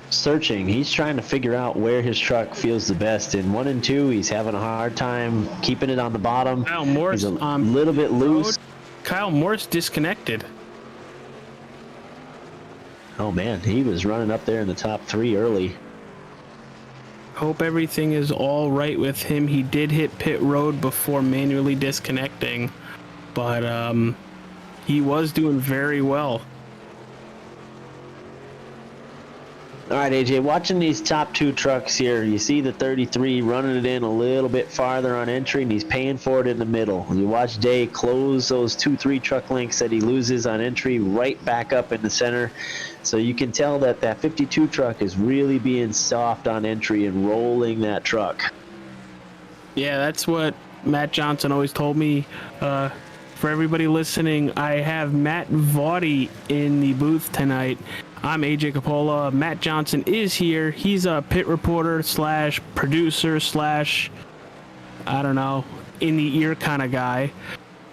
searching. He's trying to figure out where his truck feels the best. In 1 and 2, he's having a hard time keeping it on the bottom. Kyle Morris, he's a little bit loose. Kyle Morris disconnected. Oh man, he was running up there in the top 3 early. Hope everything is all right with him. He did hit pit road before manually disconnecting, but he was doing very well. All right, AJ, watching these top 2 trucks here, you see the 33 running it in a little bit farther on entry, and he's paying for it in the middle. You watch Day close those 2-3 truck lengths that he loses on entry right back up in the center. So you can tell that 52 truck is really being soft on entry and rolling that truck. Yeah, that's what Matt Johnson always told me. For everybody listening, I have Matt Vaughty in the booth tonight. I'm AJ Capola. Matt Johnson is here. He's a pit reporter slash producer slash, I don't know, in the ear kind of guy.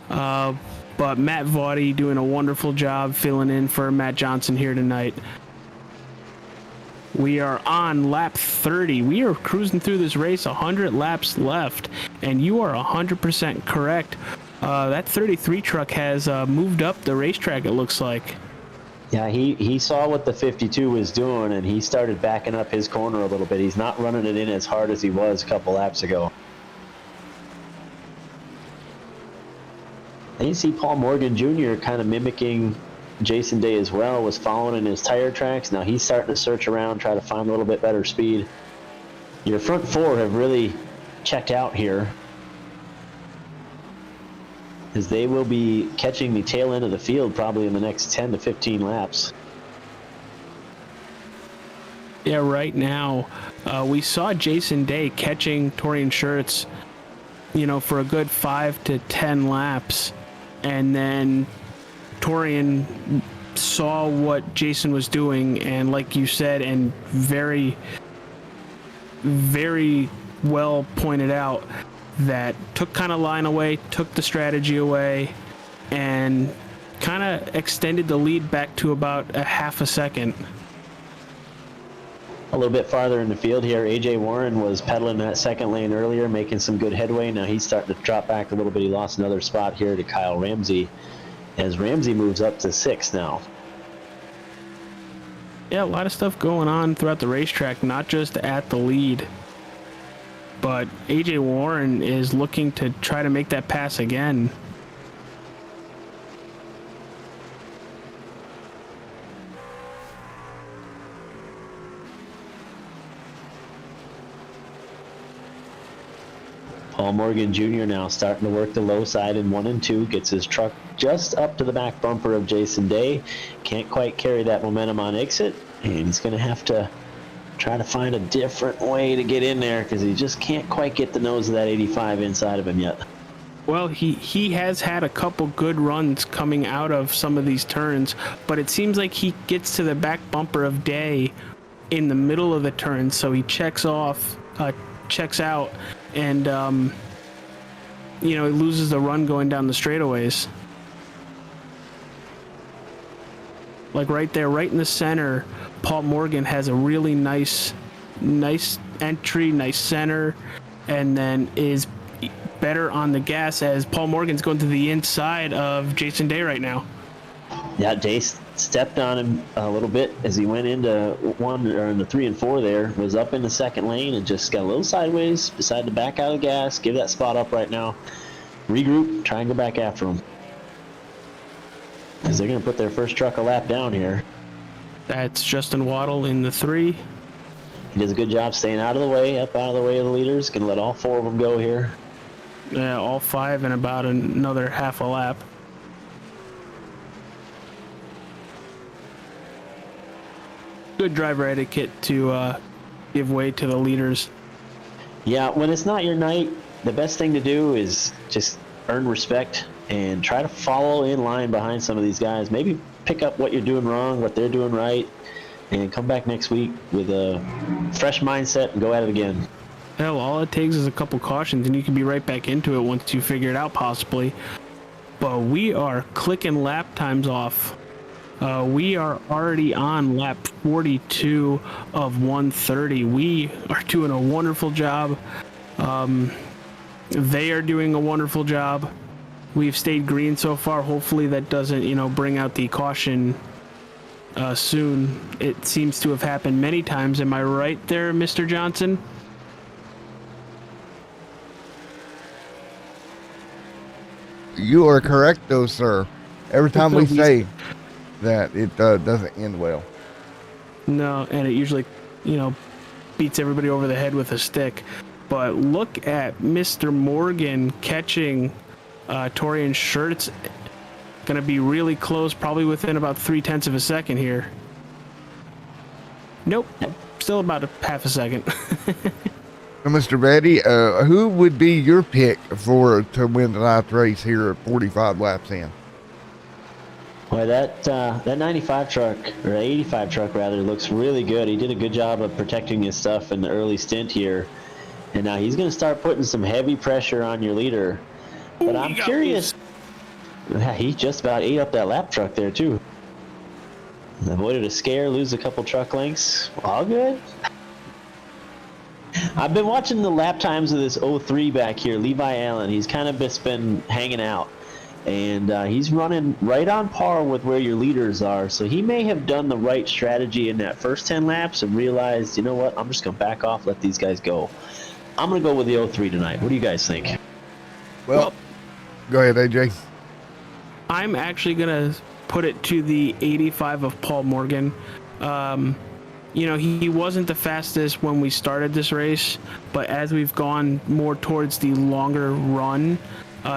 But Matt Vaughty doing a wonderful job filling in for Matt Johnson here tonight. We are on lap 30. We are cruising through this race, 100 laps left, and you are 100% correct. That 33 truck has moved up the racetrack, it looks like. Yeah, he saw what the 52 was doing, and he started backing up his corner a little bit. He's not running it in as hard as he was a couple laps ago. And you see Paul Morgan Jr. kind of mimicking Jason Day as well, was following in his tire tracks. Now he's starting to search around, try to find a little bit better speed. Your front 4 have really checked out here, as they will be catching the tail end of the field probably in the next 10 to 15 laps. Yeah, right now, we saw Jason Day catching Torian Schertz, for a good 5 to 10 laps. And then Torian saw what Jason was doing, and like you said, and very, very well pointed out, that took kind of line away, took the strategy away, and kind of extended the lead back to about a half a second. A little bit farther in the field here, AJ Warren was pedaling that second lane earlier, making some good headway. Now he's starting to drop back a little bit. He lost another spot here to Kyle Ramsey, as Ramsey moves up to 6th now. Yeah, a lot of stuff going on throughout the racetrack, not just at the lead. But AJ Warren is looking to try to make that pass again. Paul Morgan Jr. now starting to work the low side in 1 and 2, gets his truck just up to the back bumper of Jason Day. Can't quite carry that momentum on exit, and he's going to have to try to find a different way to get in there because he just can't quite get the nose of that 85 inside of him yet. Well, he has had a couple good runs coming out of some of these turns, but it seems like he gets to the back bumper of Day in the middle of the turn, so he checks out, and he loses the run going down the straightaways. Like right there, right in the center, Paul Morgan has a really nice entry, nice center, and then is better on the gas as Paul Morgan's going to the inside of Jason Day right now. Yeah, Day stepped on him a little bit as he went into in the 3 and 4 there, was up in the second lane and just got a little sideways, decided to back out of the gas, give that spot up right now, regroup, try and go back after him. Because they're going to put their first truck a lap down here. That's Justin Waddle in the 3. He does a good job staying out of the way, up out of the way of the leaders. Going to let all 4 of them go here. Yeah, all 5 in about another half a lap. Good driver etiquette to give way to the leaders. Yeah, when it's not your night, the best thing to do is just earn respect and try to follow in line behind some of these guys. Maybe pick up what you're doing wrong, what they're doing right, and come back next week with a fresh mindset and go at it again. Hell, all it takes is a couple cautions and you can be right back into it once you figure it out possibly. But we are clicking lap times off. We are already on lap 42 of 130. We are doing a wonderful job. They are doing a wonderful job. We've stayed green so far. Hopefully that doesn't, bring out the caution soon. It seems to have happened many times. Am I right there, Mr. Johnson? You are correct, though, sir. Every time we say that, it doesn't end well. No, and it usually, beats everybody over the head with a stick. But look at Mr. Morgan catching Torian Shirts. Going to be really close, probably within about 0.3 of a second here. Nope, still about a half a second. So, Mr. Betty, who would be your pick to win tonight's race here at 45 laps in? Boy, that 95 truck, or 85 truck rather, looks really good. He did a good job of protecting his stuff in the early stint here. And now he's going to start putting some heavy pressure on your leader. But I'm curious. He just about ate up that lap truck there, too. Avoided a scare, lose a couple truck lengths. All good. I've been watching the lap times of this 03 back here, Levi Allen. He's kind of just been hanging out. And he's running right on par with where your leaders are. So he may have done the right strategy in that first 10 laps and realized, you know what, I'm just going to back off, let these guys go. I'm going to go with the 03 tonight. What do you guys think? Well, go ahead, AJ. I'm actually going to put it to the 85 of Paul Morgan. He wasn't the fastest when we started this race, but as we've gone more towards the longer run,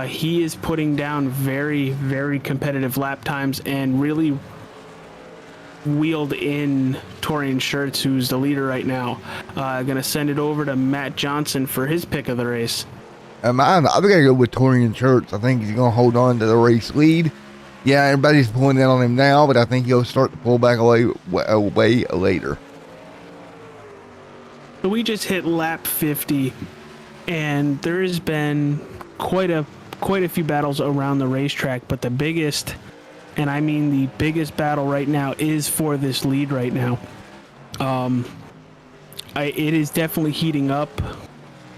he is putting down very, very competitive lap times and really wheeled in Torian Shirts, who's the leader right now. Going to send it over to Matt Johnson for his pick of the race. I'm going to go with Torian Shirts. I think he's going to hold on to the race lead. Yeah, everybody's pulling in on him now, but I think he'll start to pull back away later. So we just hit lap 50, and there has been quite a few battles around the racetrack, but the biggest, and I mean the biggest battle right now, is for this lead right now. It is definitely heating up.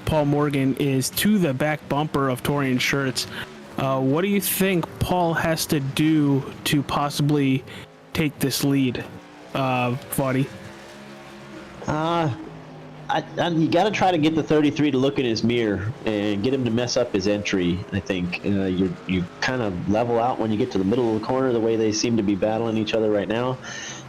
Paul Morgan is to the back bumper of Torian Shirts. What do you think Paul has to do to possibly take this lead, Vaughty? You got to try to get the 33 to look in his mirror and get him to mess up his entry. I think you kind of level out when you get to the middle of the corner the way they seem to be battling each other right now.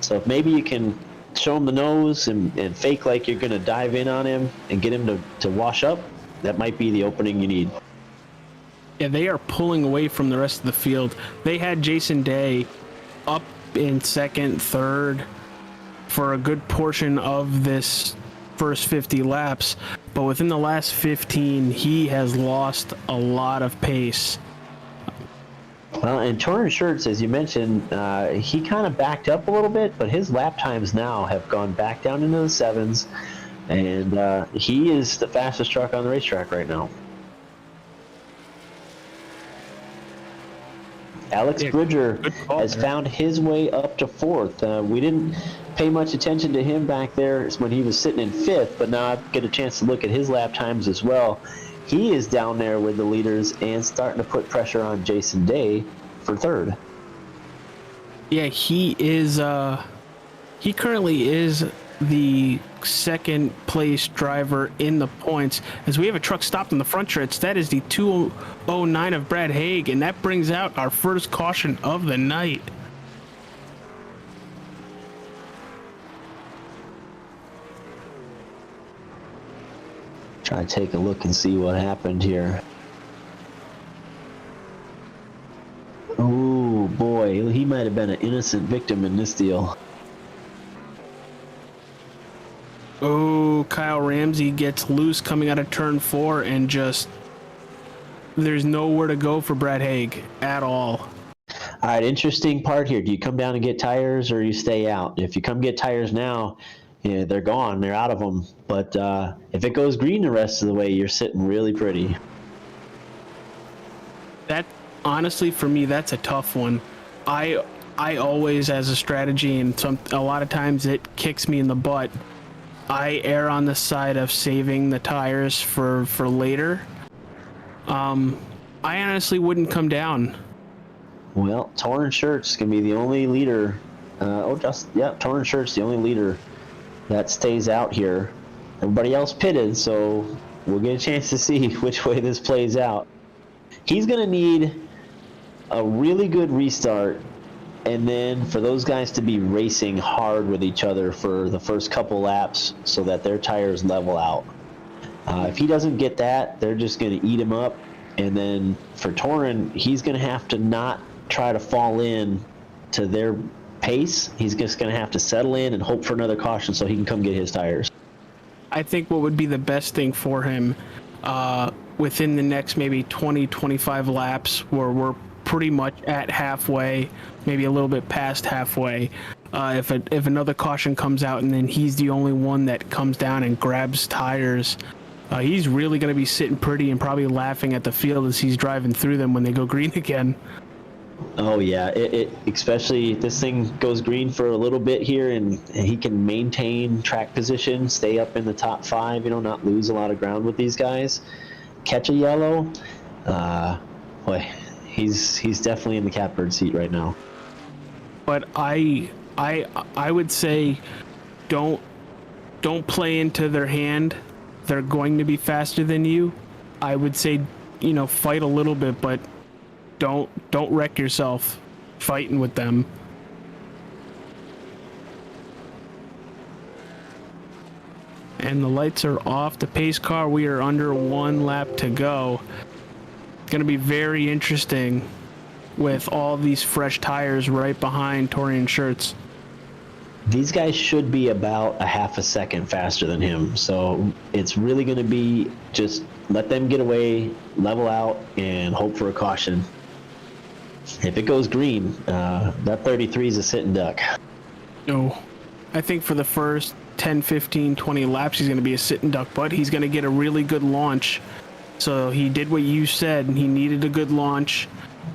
So if maybe you can show him the nose and fake like you're going to dive in on him and get him to wash up, that might be the opening you need. Yeah, they are pulling away from the rest of the field. They had Jason Day up in second, third for a good portion of this first 50 laps, but within the last 15, he has lost a lot of pace. Well, and Torrent Shirts, as you mentioned, he kind of backed up a little bit, but his lap times now have gone back down into the sevens, and he is the fastest truck on the racetrack right now. Alex Bridger has found his way up to fourth. We didn't pay much attention to him back there when he was sitting in fifth, but now I get a chance to look at his lap times as well. He is down there with the leaders and starting to put pressure on Jason Day for third. Yeah, he is. He currently is the second place driver in the points, as we have a truck stopped in the front stretch. That is the 209 of Brad Haig, and that brings out our first caution of the night. Try to take a look and see what happened here. Oh boy, he might have been an innocent victim in this deal. Oh, Kyle Ramsey gets loose coming out of turn 4, and just there's nowhere to go for Brad Haig at all. All right, interesting part here. Do you come down and get tires, or you stay out? If you come get tires now, yeah, they're gone. They're out of them. But if it goes green the rest of the way, you're sitting really pretty. That, honestly, for me, that's a tough one. I always, as a strategy, and a lot of times it kicks me in the butt, I err on the side of saving the tires for later. I honestly wouldn't come down. Well, Torn Shirts can be the only leader. Torn Shirts the only leader that stays out here. Everybody else pitted, so we'll get a chance to see which way this plays out. He's going to need a really good restart, and then for those guys to be racing hard with each other for the first couple laps so that their tires level out. If he doesn't get that, they're just going to eat him up. And then for Torin, he's going to have to not try to fall in to their pace. He's just going to have to settle in and hope for another caution so he can come get his tires. I think what would be the best thing for him within the next maybe 20-25 laps, where we're pretty much at halfway, maybe a little bit past halfway, if another caution comes out and then he's the only one that comes down and grabs tires, he's really going to be sitting pretty and probably laughing at the field as he's driving through them when they go green again. Oh yeah, it especially if this thing goes green for a little bit here and he can maintain track position, stay up in the top 5, not lose a lot of ground with these guys, catch a yellow, boy, he's definitely in the catbird seat right now. But I would say don't play into their hand. They're going to be faster than you. I would say, fight a little bit, but don't wreck yourself fighting with them. And the lights are off the pace car. We are under 1 lap to go. It's going to be very interesting with all these fresh tires right behind Torian Shirts. These guys should be about a half a second faster than him, so it's really going to be just let them get away, level out, and hope for a caution. If it goes green, that 33 is a sitting duck. No, I think for the first 10, 15, 20 laps, he's going to be a sitting duck, but he's going to get a really good launch. So he did what you said, and he needed a good launch.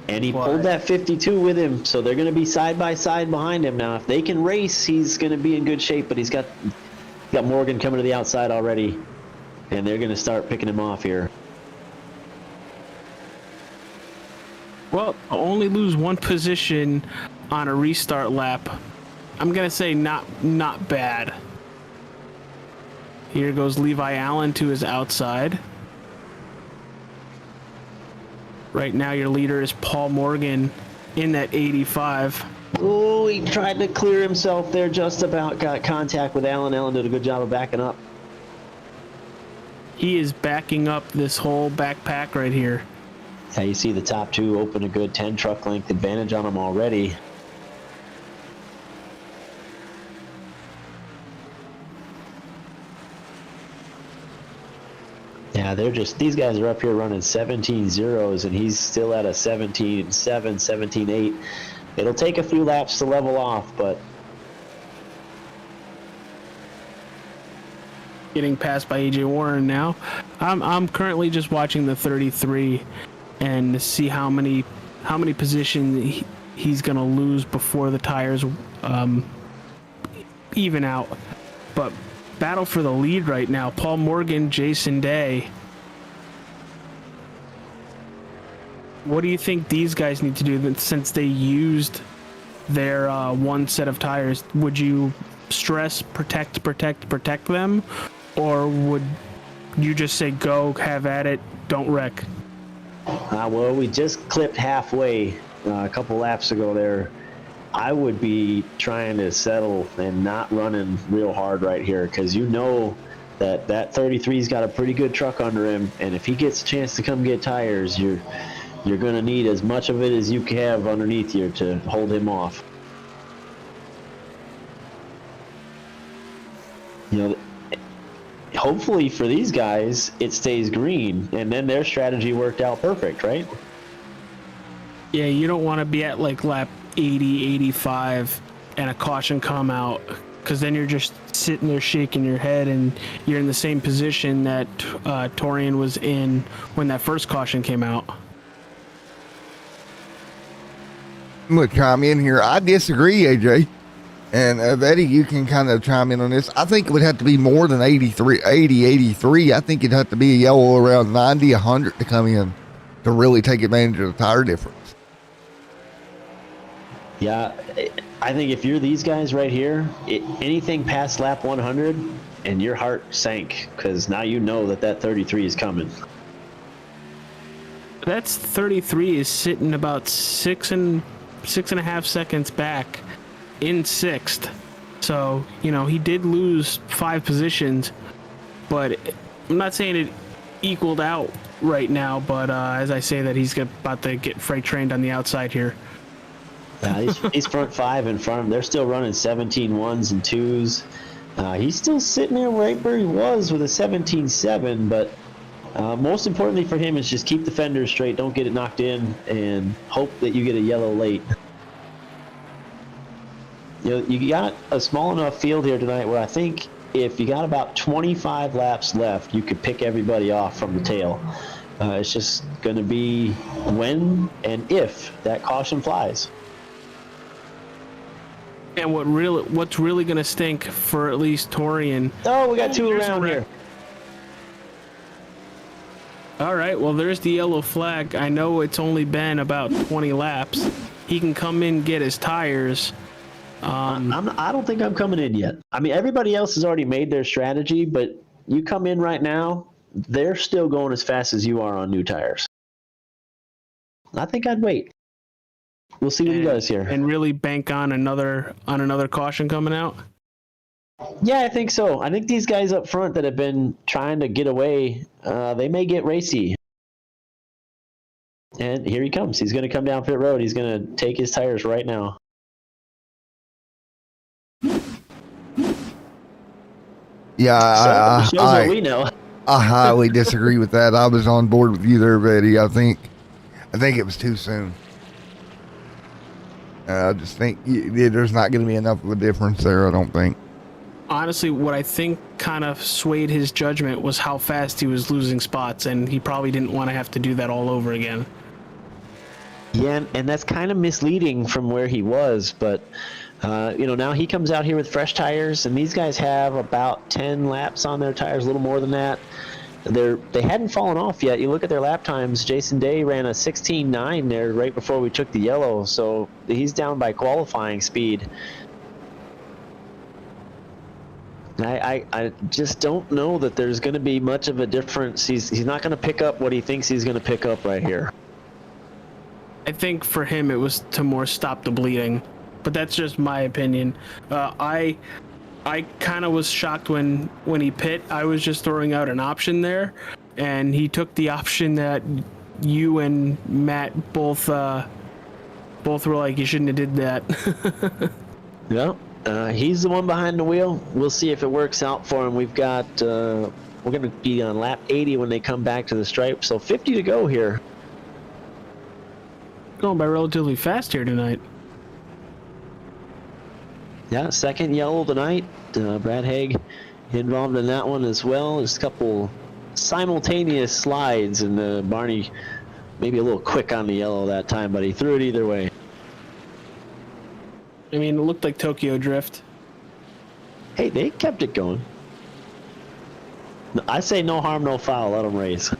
And he pulled that 52 with him, so they're going to be side by side behind him. Now, if they can race, he's going to be in good shape, but he's got Morgan coming to the outside already, and they're going to start picking him off here. Well, only lose 1 position on a restart lap. I'm going to say not bad. Here goes Levi Allen to his outside. Right now, your leader is Paul Morgan in that 85. Oh, he tried to clear himself there, just about got contact with Allen. Allen did a good job of backing up. he is backing up this whole backpack right here. Yeah, you see the top two open a good 10 truck length advantage on them already. Yeah, these guys are up here running 17 zeros, and he's still at a 17.7, 17.8. It'll take a few laps to level off, but getting passed by AJ Warren now. I'm currently just watching the 33 and to see how many positions he's gonna lose before the tires even out. But battle for the lead right now. Paul Morgan, Jason Day. What do you think these guys need to do since they used their one set of tires? Would you stress protect them, or would you just say go, have at it, don't wreck? Well, we just clipped halfway a couple laps ago there. I would be trying to settle and not running real hard right here, because you know that 33's got a pretty good truck under him, and if he gets a chance to come get tires, you're going to need as much of it as you can have underneath you to hold him off. You know, hopefully for these guys, it stays green, and then their strategy worked out perfect, right? Yeah, you don't want to be at like lap 80, 85 and a caution come out, because then you're just sitting there shaking your head and you're in the same position that Torian was in when that first caution came out. I'm going to chime in here. I disagree, AJ. And Eddie, you can kind of chime in on this. I think it would have to be more than 83. I think it'd have to be a yellow around 90, 100 to come in to really take advantage of the tire difference. Yeah, I think if you're these guys right here, anything past lap 100, and your heart sank, because now you know that 33 is coming. That's 33 is sitting about six and a half seconds back in sixth. So, you know, he did lose 5 positions, but I'm not saying it equaled out right now, but as I say that, he's about to get freight trained on the outside here. Yeah, he's front 5 in front of him. They're still running 17 ones and twos. He's still sitting there right where he was with a 17.7, but most importantly for him is just keep the fenders straight, don't get it knocked in, and hope that you get a yellow late. You know, you got a small enough field here tonight where I think if you got about 25 laps left, you could pick everybody off from the tail. It's just going to be when and if that caution flies. And what's really going to stink for at least Torian. Oh, we got 2 around here. All right, well, there's the yellow flag. I know it's only been about 20 laps. He can come in, get his tires. I don't think I'm coming in yet. I mean, everybody else has already made their strategy, but you come in right now, they're still going as fast as you are on new tires. I think I'd wait. We'll see what he does here. And really bank on another caution coming out? Yeah, I think so. I think these guys up front that have been trying to get away, they may get racy. And here he comes. He's going to come down pit road. He's going to take his tires right now. Yeah, what we know. I highly disagree with that. I was on board with you there, Betty. I think it was too soon. I just think there's not going to be enough of a difference there, I don't think. Honestly, what I think kind of swayed his judgment was how fast he was losing spots, and he probably didn't want to have to do that all over again. Yeah, and that's kind of misleading from where he was, but you know, now he comes out here with fresh tires, and these guys have about 10 laps on their tires, a little more than that. They hadn't fallen off yet. You look at their lap times. Jason Day ran a 16.9 there right before we took the yellow, so he's down by qualifying speed. I just don't know that there's going to be much of a difference. He's not going to pick up what he thinks he's going to pick up right here. I think for him it was to more stop the bleeding, but that's just my opinion. I kind of was shocked when he pit. I was just throwing out an option there, and he took the option that you and Matt both were like, you shouldn't have did that. Yeah, he's the one behind the wheel. We'll see if it works out for him. We've got we're going to be on lap 80 when they come back to the stripe, so 50 to go here. Going by relatively fast here tonight. Yeah, second yellow tonight. Brad Haig involved in that one as well. There's a couple simultaneous slides, and Barney maybe a little quick on the yellow that time, but he threw it either way. I mean, it looked like Tokyo Drift. Hey, they kept it going. I say no harm, no foul. Let them race.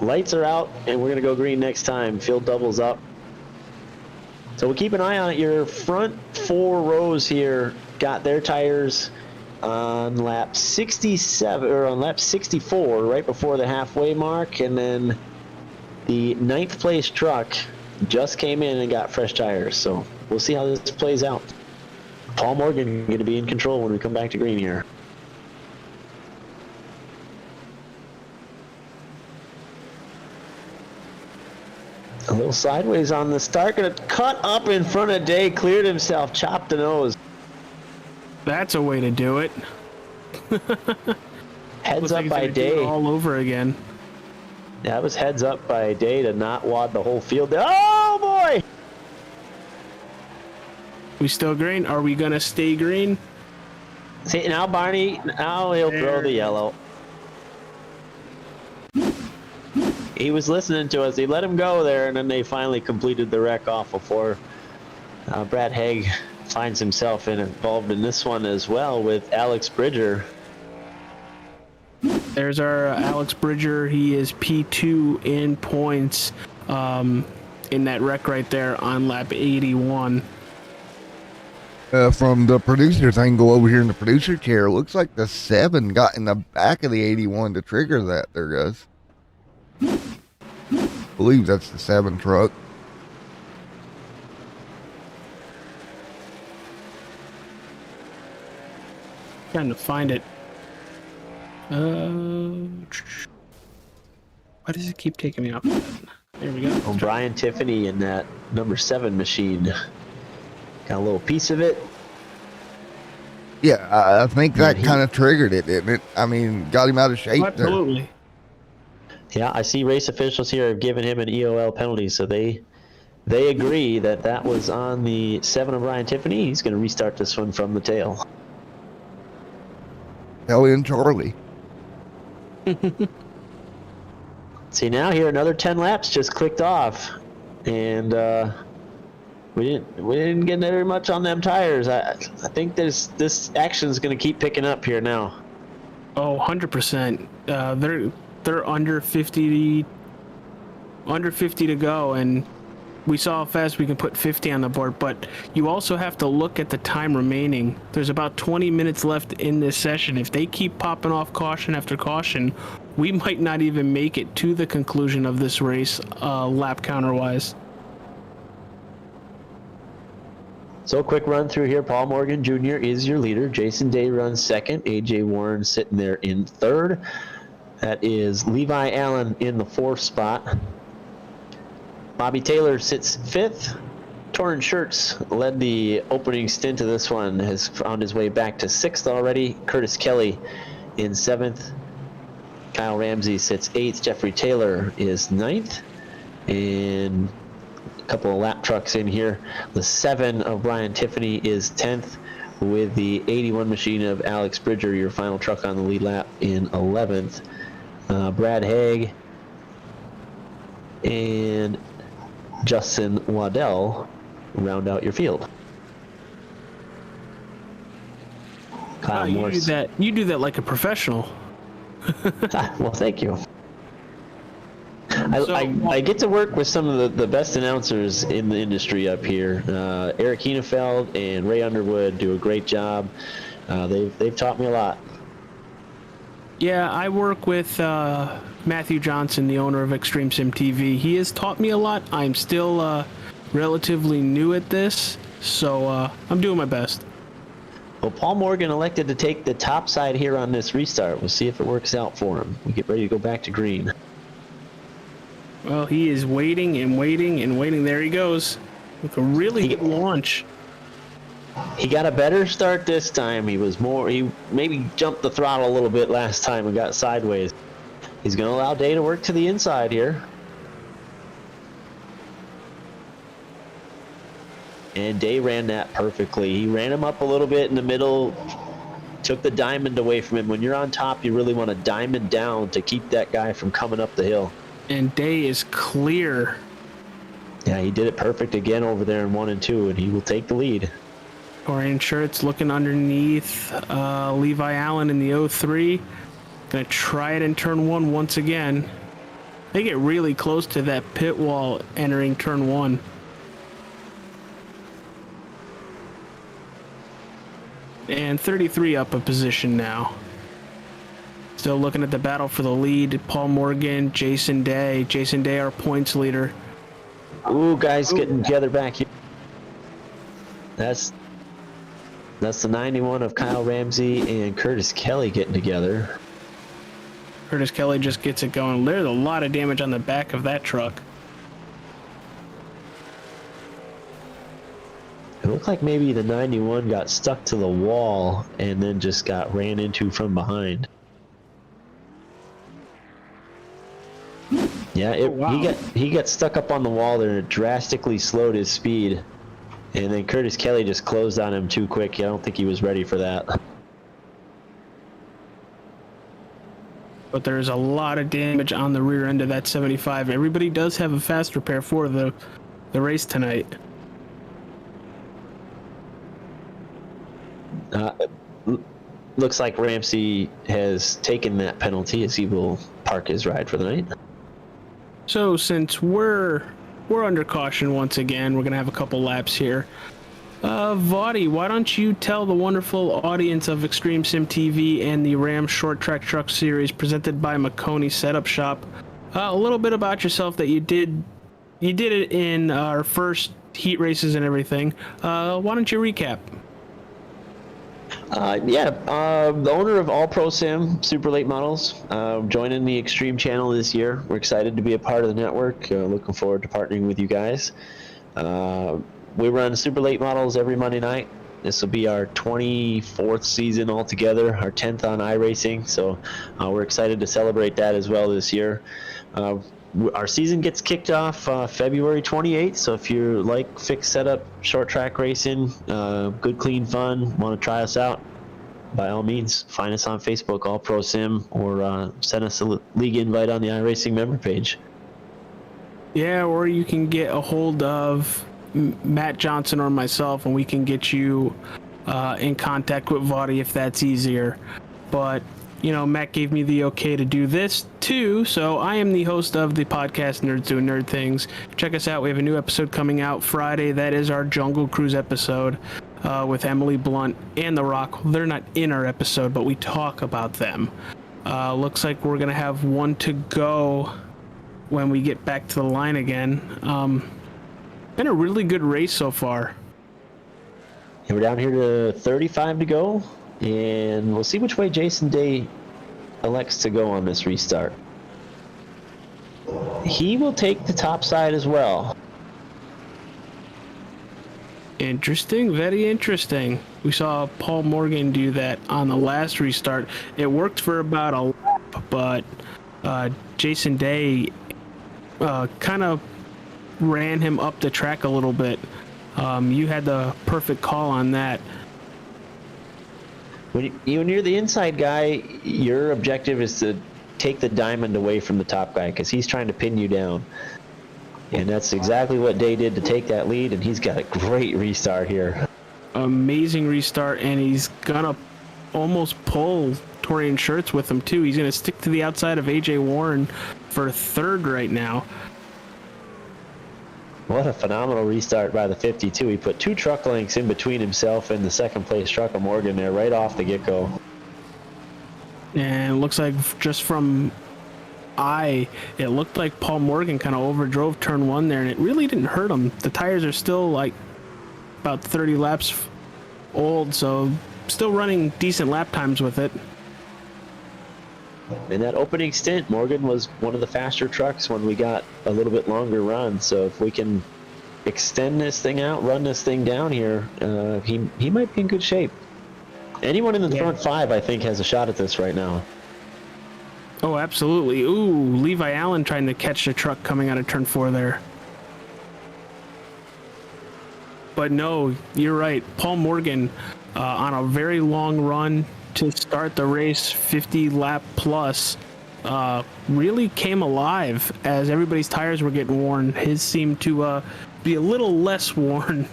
Lights are out, and we're going to go green next time. Field doubles up. So we'll keep an eye on it. Your front 4 rows here got their tires on lap 67 or on lap 64, right before the halfway mark, and then the 9th place truck just came in and got fresh tires. So we'll see how this plays out. Paul Morgan going to be in control when we come back to green here. A little sideways on the start, gonna cut up in front of Day, cleared himself, chopped the nose. That's a way to do it. Heads Looks up like by he's gonna do it Day. all over again. That was heads up by Day to not wad the whole field. Oh boy! We still green? Are we gonna stay green? See, now Barney, now he'll throw the yellow. He was listening to us. He let him go there, and then they finally completed the wreck off before Brad Haig finds himself involved in this one as well with Alex Bridger. There's our Alex Bridger. He is P2 in points in that wreck right there on lap 81. From the producer's angle over here in the producer chair, looks like the 7 got in the back of the 81 to trigger that there, guys. I believe that's the 7 truck. Trying to find it. Why does it keep taking me off? There we go. Oh, Brian Tiffany in that number 7 machine. Got a little piece of it. Yeah, I think that kind of triggered it, didn't it? I mean, got him out of shape. Absolutely. There. Yeah, I see race officials here have given him an EOL penalty, so they agree that that was on the 7 of Brian Tiffany. He's going to restart this one from the tail. Hell in Charlie. See, now here another 10 laps just clicked off, and we didn't get very much on them tires. I think this action is going to keep picking up here now. Oh, 100%. They're under 50 to go, and we saw how fast we can put 50 on the board, but you also have to look at the time remaining. There's about 20 minutes left in this session. If they keep popping off caution after caution, we might not even make it to the conclusion of this race, lap counter-wise. So quick run through here. Paul Morgan Jr. is your leader. Jason Day runs second. A.J. Warren sitting there in third. That is Levi Allen in the 4th spot. Bobby Taylor sits 5th. Torrin Shirts led the opening stint of this one, has found his way back to 6th already. Curtis Kelly in 7th. Kyle Ramsey sits 8th. Jeffrey Taylor is 9th. And a couple of lap trucks in here. The 7 of Brian Tiffany is 10th, with the 81 machine of Alex Bridger, your final truck on the lead lap, in 11th. Brad Haig and Justin Waddell round out your field. Kyle You Morse. do that like a professional. Well, thank you. I get to work with some of the best announcers in the industry up here. Eric Hienefeld and Ray Underwood do a great job. They've taught me a lot. Yeah, I work with Matthew Johnson, the owner of Extreme Sim TV. He has taught me a lot. I'm still relatively new at this, So I'm doing my best. Well, Paul Morgan elected to take the top side here on this restart. We'll see if it works out for him. We get ready to go back to green. Well, he is waiting and waiting and waiting. There he goes. With a really good launch. He got a better start this time. He maybe jumped the throttle a little bit last time and got sideways. He's going to allow Day to work to the inside here. And Day ran that perfectly. He ran him up a little bit in the middle, took the diamond away from him. When you're on top, you really want to diamond down to keep that guy from coming up the hill. And Day is clear. Yeah, he did it perfect again over there in 1 and 2, and he will take the lead. Orion Shirts looking underneath Levi Allen in the 03. Gonna try it in turn 1 once again. They get really close to that pit wall entering turn 1. And 33 up a position now. Still looking at the battle for the lead. Paul Morgan, Jason Day. Jason Day, our points leader. Ooh, guys getting together back here. That's the 91 of Kyle Ramsey and Curtis Kelly getting together. Curtis Kelly just gets it going. There's a lot of damage on the back of that truck. It looked like maybe the 91 got stuck to the wall and then just got ran into from behind. Yeah, wow. he got stuck up on the wall there and it drastically slowed his speed. And then Curtis Kelly just closed on him too quick. I don't think he was ready for that. But there's a lot of damage on the rear end of that 75. Everybody does have a fast repair for the race tonight. Looks like Ramsey has taken that penalty as he will park his ride for the night. So since we're under caution once again, we're gonna have a couple laps here. Vaughty, why don't you tell the wonderful audience of Extreme Sim TV and the Ram Short Track Truck Series presented by Maconi Setup Shop a little bit about yourself, that you did it in our first heat races and everything. Why don't you recap? The owner of All Pro Sim Super Late Models, joining the Extreme channel this year. We're excited to be a part of the network. Looking forward to partnering with you guys. We run Super Late Models every Monday night. This will be our 24th season altogether, our 10th on iRacing. So we're excited to celebrate that as well this year. Our season gets kicked off February 28th, so if you like fixed setup, short track racing, good clean fun, want to try us out, by all means, find us on Facebook, All Pro Sim, or send us a league invite on the iRacing member page. Yeah, or you can get a hold of Matt Johnson or myself, and we can get you in contact with Vaughty if that's easier. But you know, Matt gave me the okay to do this too, so I am the host of the podcast Nerds Doing Nerd Things. Check us out. We have a new episode coming out Friday. That is our Jungle Cruise episode with Emily Blunt and The Rock. They're not in our episode, but we talk about them. Looks like we're going to have one to go when we get back to the line again. Been a really good race so far. And we're down here to 35 to go. And we'll see which way Jason Day elects to go on this restart. He will take the top side as well. Interesting, very interesting. We saw Paul Morgan do that on the last restart. It worked for about a lap, but Jason Day kind of ran him up the track a little bit. You had the perfect call on that. When you're the inside guy, your objective is to take the diamond away from the top guy because he's trying to pin you down. And that's exactly what Day did to take that lead, and he's got a great restart here. Amazing restart, and he's gonna almost pull Torian Shirts with him too. He's gonna stick to the outside of AJ Warren for third right now. What a phenomenal restart by the 52. He put 2 truck lengths in between himself and the second place truck of Morgan there right off the get-go. And it looks like just from it looked like Paul Morgan kind of overdrove turn 1 there, and it really didn't hurt him. The tires are still like about 30 laps old, so still running decent lap times with it. In that opening stint, Morgan was one of the faster trucks when we got a little bit longer run. So if we can extend this thing out, run this thing down here, he might be in good shape. Anyone in the front five, I think, has a shot at this right now. Oh, absolutely. Ooh, Levi Allen trying to catch the truck coming out of turn 4 there. But no, you're right. Paul Morgan on a very long run to start the race, 50 lap plus, really came alive as everybody's tires were getting worn. His seemed to be a little less worn.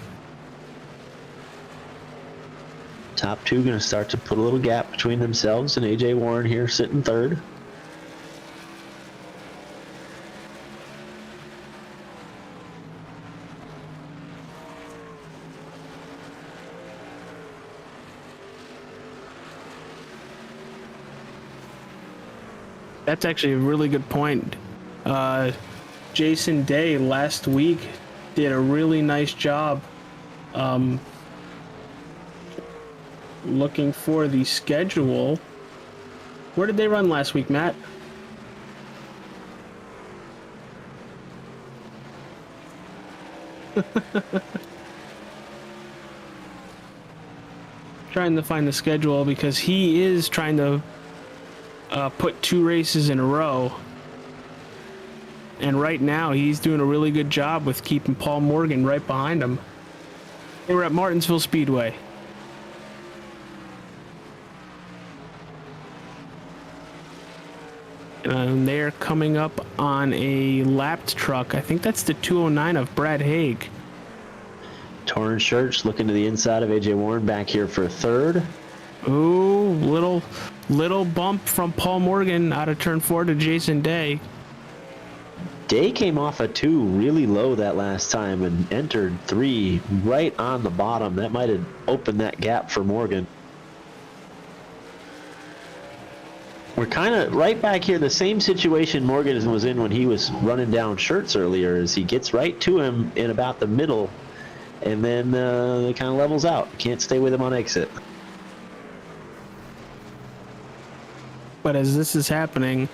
Top two going to start to put a little gap between themselves, and AJ Warren here sitting third. That's actually a really good point. Jason Day last week did a really nice job looking for the schedule. Where did they run last week, Matt? Trying to find the schedule because he is trying to put 2 races in a row. And right now, he's doing a really good job with keeping Paul Morgan right behind him. They were at Martinsville Speedway. And they're coming up on a lapped truck. I think that's the 209 of Brad Haig. Torn shirts looking to the inside of AJ Warren back here for third. Ooh, little bump from Paul Morgan out of turn 4 to Jason Day. Day came off a 2 really low that last time and entered 3 right on the bottom. That might have opened that gap for Morgan. We're kind of right back here, the same situation Morgan was in when he was running down shirts earlier, as he gets right to him in about the middle, and then it kind of levels out. Can't stay with him on exit. But as this is happening,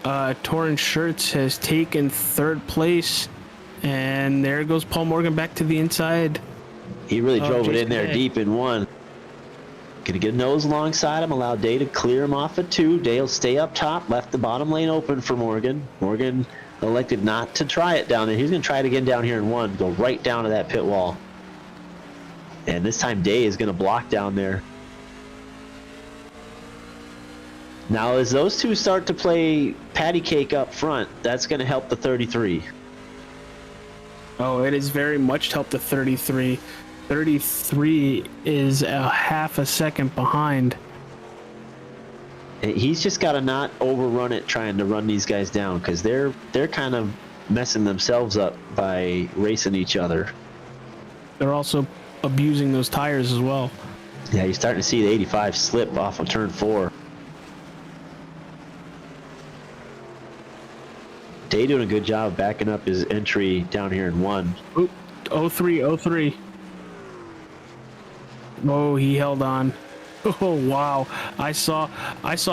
Torrance Shirts has taken 3rd place, and there goes Paul Morgan back to the inside. He really drove it in there Day. deep in 1. Gonna get a nose alongside him, allow Day to clear him off at 2. Day will stay up top, left the bottom lane open for Morgan. Morgan elected not to try it down there. He's gonna try it again down here in 1, go right down to that pit wall. And this time Day is gonna block down there. Now, as those two start to play patty cake up front, that's going to help the 33. Oh, it is very much helped the 33. 33 is a half a second behind. He's just got to not overrun it trying to run these guys down, because they're kind of messing themselves up by racing each other. They're also abusing those tires as well. Yeah, you're starting to see the 85 slip off of turn 4. Day doing a good job backing up his entry down here in 1. Ooh, 03. Oh, he held on. Oh, wow. I saw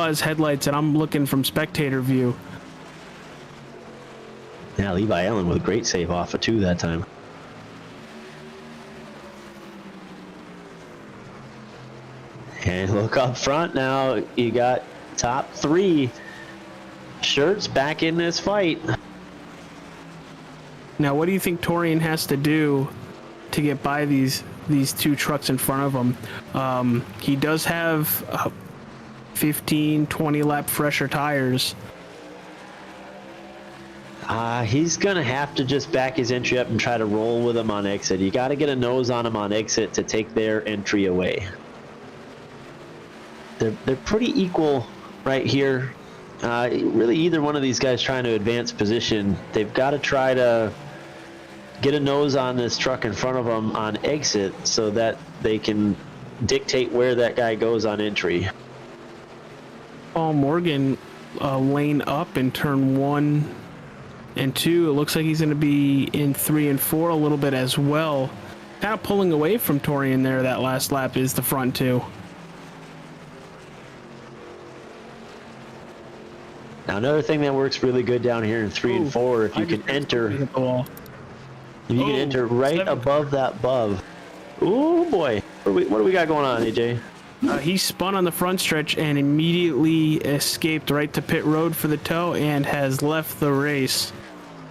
his headlights, and I'm looking from spectator view. Yeah, Levi Allen with a great save off of 2 that time. And look up front now. You got top 3 Shirts back in this fight. Now, what do you think Torian has to do to get by these 2 trucks in front of him? He does have 15, 20 lap fresher tires. He's going to have to just back his entry up and try to roll with him on exit. You got to get a nose on him on exit to take their entry away. They're pretty equal right here. Really, either one of these guys trying to advance position, they've got to try to get a nose on this truck in front of them on exit so that they can dictate where that guy goes on entry. Paul Morgan lane up in turn 1 and 2. It looks like he's going to be in 3 and 4 a little bit as well. kind of pulling away from Torian there that last lap is the front two. Now, another thing that works really good down here in 3 and 4, if you can enter, right above that bub. Oh boy, what do we got going on, AJ? He spun on the front stretch and immediately escaped right to pit road for the tow and has left the race.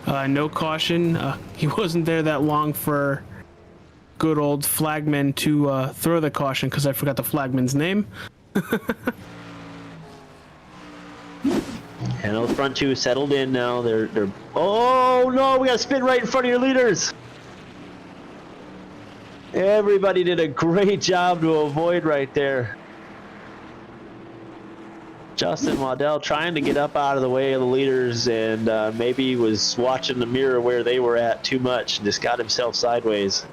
No caution. He wasn't there that long for good old flagman to throw the caution, because I forgot the flagman's name. And the front two settled in now. They're. Oh no, we got to spin right in front of your leaders. Everybody did a great job to avoid right there. Justin Waddell trying to get up out of the way of the leaders, and maybe was watching the mirror where they were at too much and just got himself sideways.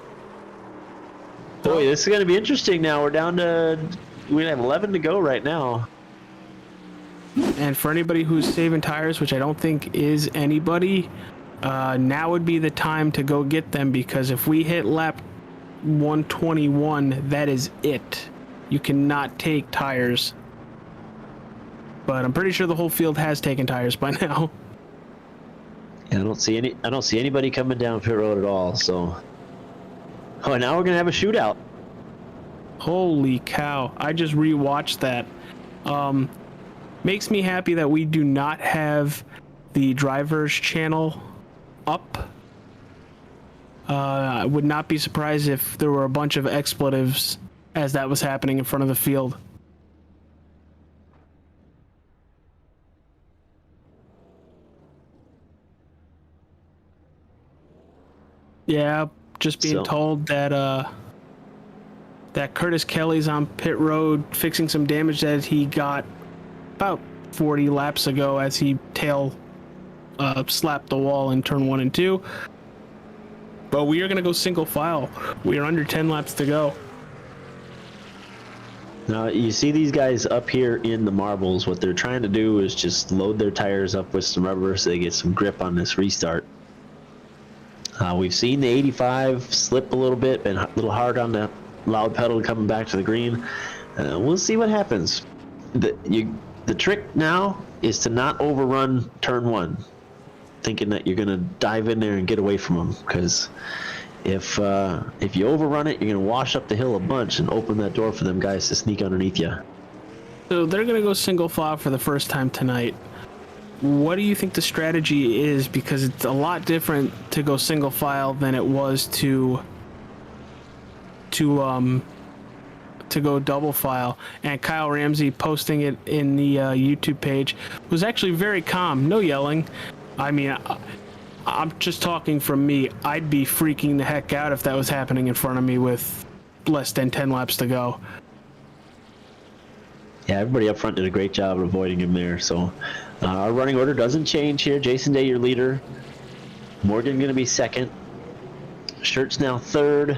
Boy, this is going to be interesting now. We're down to, we have 11 to go right now. And for anybody who's saving tires, which I don't think is anybody, now would be the time to go get them, because if we hit lap 121, that is it. You cannot take tires. But I'm pretty sure the whole field has taken tires by now. Yeah, I don't see anybody coming down pit road at all, so. Oh, now we're gonna have a shootout. Holy cow. I just rewatched that. Makes me happy that we do not have the driver's channel up. I would not be surprised if there were a bunch of expletives as that was happening in front of the field. Yeah, just being told that that Curtis Kelly's on pit road fixing some damage that he got about 40 laps ago as he tail slapped the wall in turn 1 and 2. But we are going to go single file. We are under 10 laps to go. Now, you see these guys up here in the marbles. What they're trying to do is just load their tires up with some rubber so they get some grip on this restart. We've seen the 85 slip a little bit, been a little hard on the loud pedal coming back to the green. We'll see what happens. The trick now is to not overrun turn 1, thinking that you're going to dive in there and get away from them, because if you overrun it, you're going to wash up the hill a bunch and open that door for them guys to sneak underneath you. So they're going to go single file for the first time tonight. What do you think the strategy is? Because it's a lot different to go single file than it was to go double file. And Kyle Ramsey posting it in the YouTube page was actually very calm, no yelling. I mean, I'm just talking from me. I'd be freaking the heck out if that was happening in front of me with less than 10 laps to go. Yeah, everybody up front did a great job of avoiding him there. So our running order doesn't change here. Jason Day, your leader. Morgan going to be second. Shirt's now third.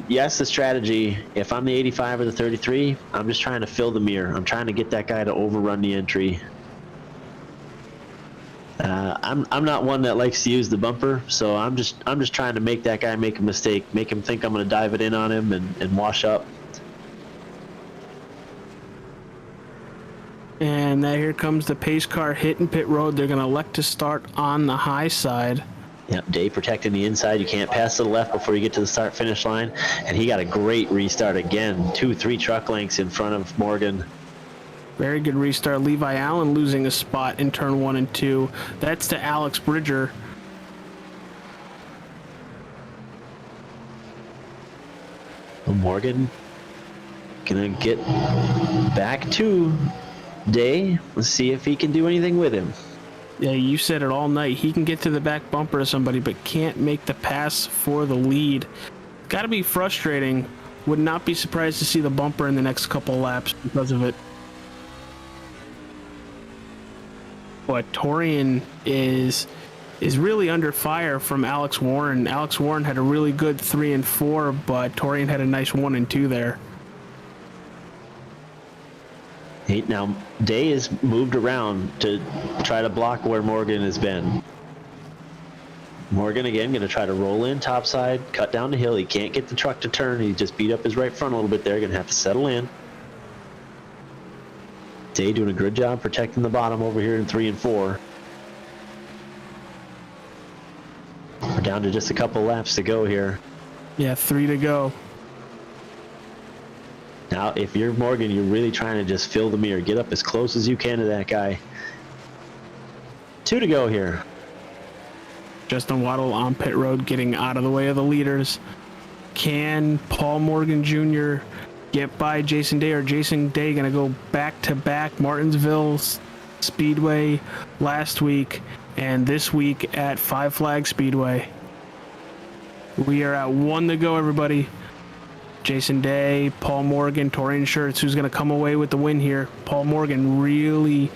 Yes, the strategy, if I'm the 85 or the 33, I'm just trying to fill the mirror. I'm trying to get that guy to overrun the entry. I'm not one that likes to use the bumper, so I'm just trying to make that guy make a mistake, make him think I'm going to dive it in on him and wash up. And here comes the pace car hitting pit road. They're going to elect to start on the high side. Yep, Day protecting the inside. You can't pass to the left before you get to the start-finish line. And he got a great restart again. 2-3 truck lengths in front of Morgan. Very good restart. Levi Allen losing a spot in turn 1 and 2. That's to Alex Bridger. Well, Morgan gonna get back to Day. Let's see if he can do anything with him. Yeah, you said it all night. He can get to the back bumper of somebody, but can't make the pass for the lead. Got to be frustrating. Would not be surprised to see the bumper in the next couple laps because of it. But Torian is really under fire from Alex Warren. Alex Warren had a really good 3 and 4, but Torian had a nice 1 and 2 there. Now, Day is moved around to try to block where Morgan has been. Morgan again going to try to roll in topside, cut down the hill. He can't get the truck to turn. He just beat up his right front a little bit there. Going to have to settle in. Day doing a good job protecting the bottom over here in 3 and 4. We're down to just a couple laps to go here. Yeah, 3 to go. Now, if you're Morgan, you're really trying to just fill the mirror. Get up as close as you can to that guy. 2 to go here. Justin Waddle on pit road, getting out of the way of the leaders. Can Paul Morgan Jr. get by Jason Day, or Jason Day going to go back-to-back Martinsville Speedway last week and this week at Five Flag Speedway? We are at 1 to go, everybody. Jason Day, Paul Morgan, Torian Shirts, who's going to come away with the win here. Paul Morgan really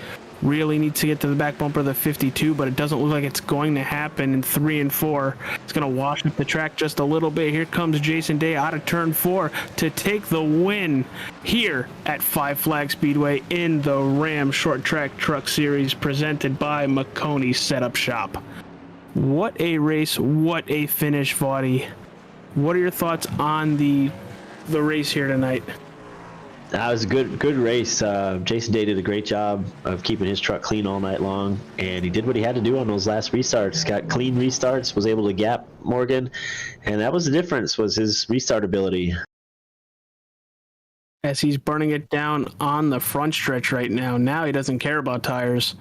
needs to get to the back bumper of the 52, but it doesn't look like it's going to happen in 3 and 4. It's going to wash up the track just a little bit. Here comes Jason Day out of turn 4 to take the win here at Five Flag Speedway in the Ram Short Track Truck Series presented by Maconi Setup Shop. What a race, what a finish, Vaughty. What are your thoughts on the race here tonight? That was a good race. Jason Day did a great job of keeping his truck clean all night long, and he did what he had to do on those last restarts. Got clean restarts, was able to gap Morgan, and that was the difference, was his restart ability. As he's burning it down on the front stretch right now. Now he doesn't care about tires.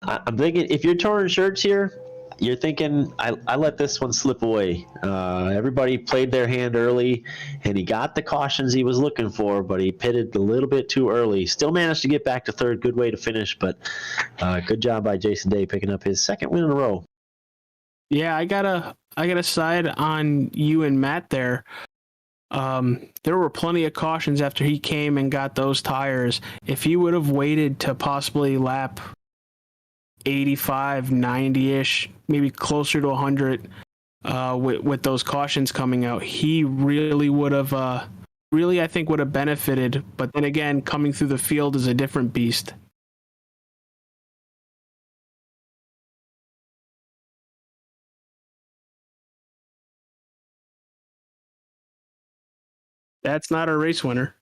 I'm thinking, if you're Torn Shirts here, you're thinking, I let this one slip away. Everybody played their hand early, and he got the cautions he was looking for, but he pitted a little bit too early. Still managed to get back to third. Good way to finish, but good job by Jason Day picking up his second win in a row. Yeah, I gotta side on you and Matt there. There were plenty of cautions after he came and got those tires. If he would have waited to possibly lap 85, 90-ish, maybe closer to 100, with those cautions coming out, he really would have, I think would have benefited. But then again, coming through the field is a different beast. That's not a race winner.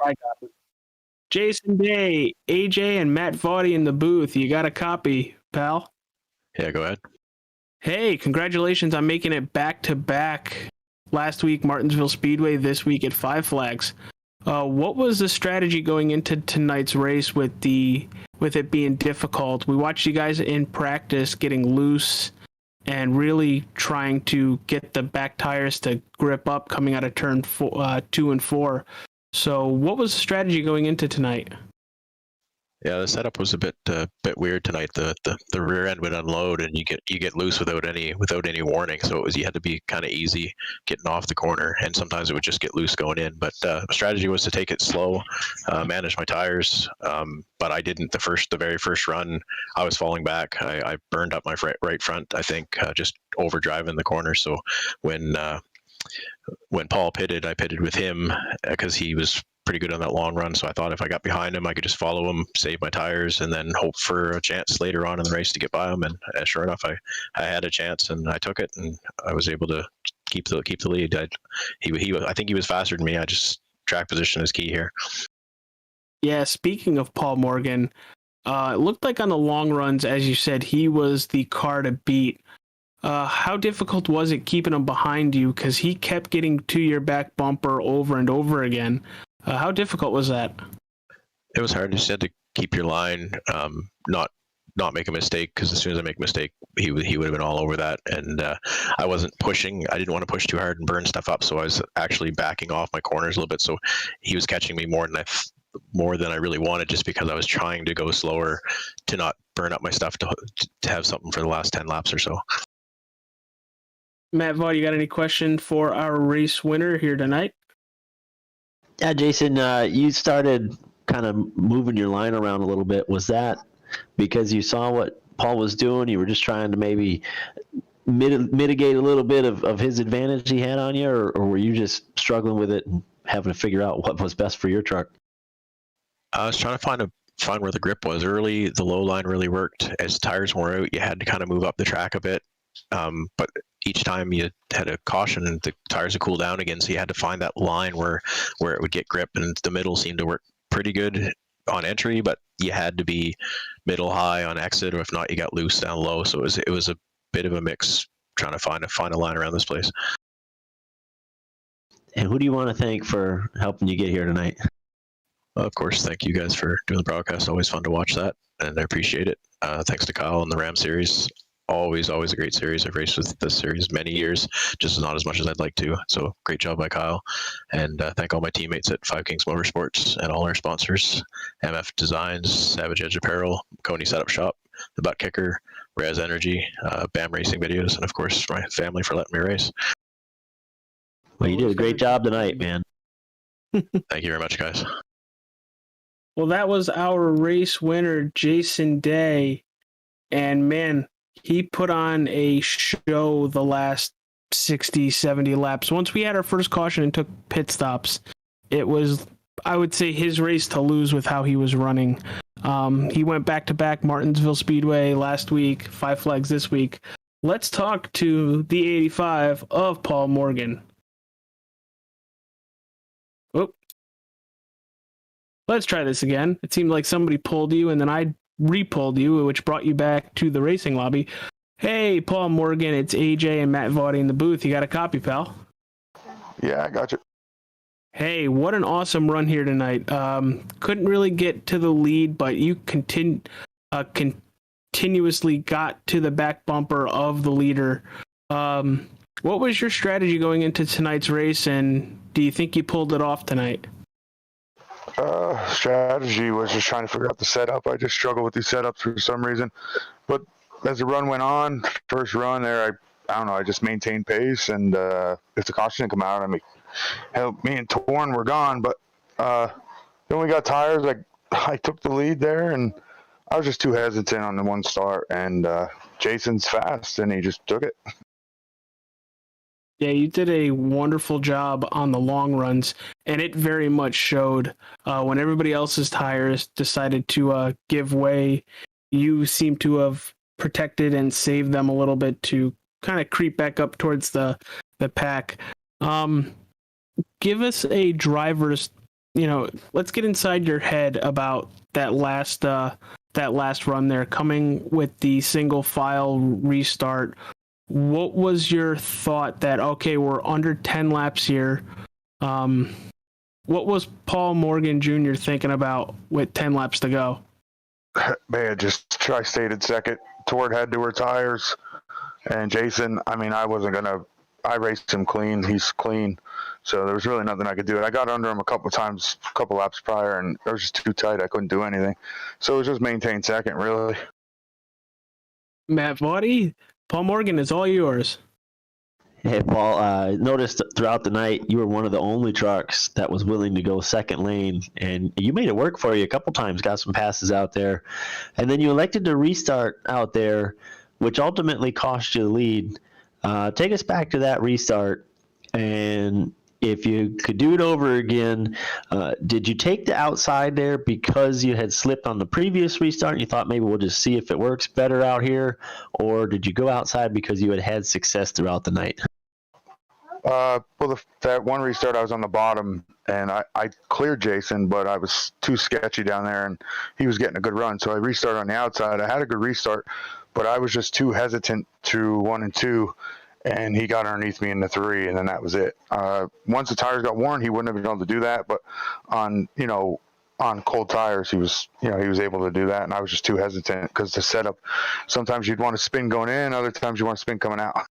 I got it. Jason Day, AJ, and Matt Vaughty in the booth. You got a copy, pal? Yeah, go ahead. Hey, congratulations on making it back-to-back. Last week, Martinsville Speedway. This week at Five Flags. What was the strategy going into tonight's race with it being difficult? We watched you guys in practice getting loose and really trying to get the back tires to grip up coming out of turn 2 and 4. So what was the strategy going into tonight? Yeah, the setup was a bit weird tonight. The rear end would unload, and you get loose without any warning. So you had to be kind of easy getting off the corner, and sometimes it would just get loose going in. But the strategy was to take it slow, manage my tires. But I didn't the very first run. I was falling back. I burned up my right front, I think, just overdriving the corner. So when Paul pitted, I pitted with him because he was pretty good on that long run. So I thought if I got behind him, I could just follow him, save my tires, and then hope for a chance later on in the race to get by him. And sure enough, I had a chance, and I took it, and I was able to keep the lead. I think he was faster than me. I just track position is key here. Yeah, speaking of Paul Morgan, it looked like on the long runs, as you said, he was the car to beat. How difficult was it keeping him behind you? Because he kept getting to your back bumper over and over again. How difficult was that? It was hard. You just had to keep your line, not make a mistake, because as soon as I make a mistake, he would have been all over that. And I wasn't pushing. I didn't want to push too hard and burn stuff up, so I was actually backing off my corners a little bit. So he was catching me more than I really wanted, just because I was trying to go slower to not burn up my stuff to have something for the last 10 laps or so. Matt Vaughn, you got any question for our race winner here tonight? Yeah, Jason, you started kind of moving your line around a little bit. Was that because you saw what Paul was doing? You were just trying to maybe mitigate a little bit of his advantage he had on you, or were you just struggling with it and having to figure out what was best for your truck? I was trying to find find where the grip was early. The low line really worked. As tires wore out, you had to kind of move up the track a bit. But each time you had a caution, the tires would cool down again, so you had to find that line where it would get grip, and the middle seemed to work pretty good on entry, but you had to be middle high on exit, or if not, you got loose down low. So it was a bit of a mix trying to find a line around this place. And who do you want to thank for helping you get here tonight? Of course, thank you guys for doing the broadcast. Always fun to watch that, and I appreciate it. Thanks to Kyle and the Ram series. Always a great series. I've raced with this series many years, just not as much as I'd like to. So great job by Kyle. And thank all my teammates at Five Kings Motorsports and all our sponsors, MF Designs, Savage Edge Apparel, Maconi Setup Shop, The Butt Kicker, Raz Energy, BAM Racing Videos, and of course my family for letting me race. Well, you did a great job tonight, man. Thank you very much, guys. Well, that was our race winner, Jason Day. And man, he put on a show the last 60, 70 laps. Once we had our first caution and took pit stops, it was, I would say, his race to lose with how he was running. He went back-to-back Martinsville Speedway last week, Five Flags this week. Let's talk to the 85 of Paul Morgan. Oh. Let's try this again. It seemed like somebody pulled you, and then I re-pulled you, which brought you back to the racing lobby. Hey, Paul Morgan, it's AJ and Matt Vaughty in the booth. You got a copy, pal? Yeah, I got you. Hey, what an awesome run here tonight. Couldn't really get to the lead, but you continuously got to the back bumper of the leader. What was your strategy going into tonight's race, and do you think you pulled it off tonight? Strategy was just trying to figure out the setup. I just struggle with these setups for some reason. But as the run went on, first run there, I don't know, I just maintained pace, and if the caution didn't come out, I mean, hell, me and Torn were gone, but then we got tires. I took the lead there, and I was just too hesitant on the one start, and Jason's fast, and he just took it. Yeah, you did a wonderful job on the long runs, and it very much showed. When everybody else's tires decided to give way, you seem to have protected and saved them a little bit to kind of creep back up towards the pack. Give us a driver's, let's get inside your head about that last run there, coming with the single file restart. What was your thought that, okay, we're under 10 laps here? What was Paul Morgan Jr. thinking about with 10 laps to go? Man, just I stayed in second. Tord had newer tires, and Jason, I mean, I raced him clean. He's clean. So there was really nothing I could do. I got under him a couple laps prior, and it was just too tight. I couldn't do anything. So it was just maintain second, really. Matt Vaughty, Paul Morgan, is all yours. Hey, Paul, I noticed throughout the night you were one of the only trucks that was willing to go second lane, and you made it work for you a couple times, got some passes out there. And then you elected to restart out there, which ultimately cost you the lead. Take us back to that restart, and if you could do it over again, did you take the outside there because you had slipped on the previous restart and you thought maybe we'll just see if it works better out here, or did you go outside because you had success throughout the night? Well, that one restart, I was on the bottom, and I cleared Jason, but I was too sketchy down there, and he was getting a good run. So I restarted on the outside. I had a good restart, but I was just too hesitant through 1 and 2, and he got underneath me in the 3, and then that was it. Once the tires got worn, he wouldn't have been able to do that, but on cold tires, he was able to do that, and I was just too hesitant because the setup, sometimes you'd want to spin going in, other times you want to spin coming out.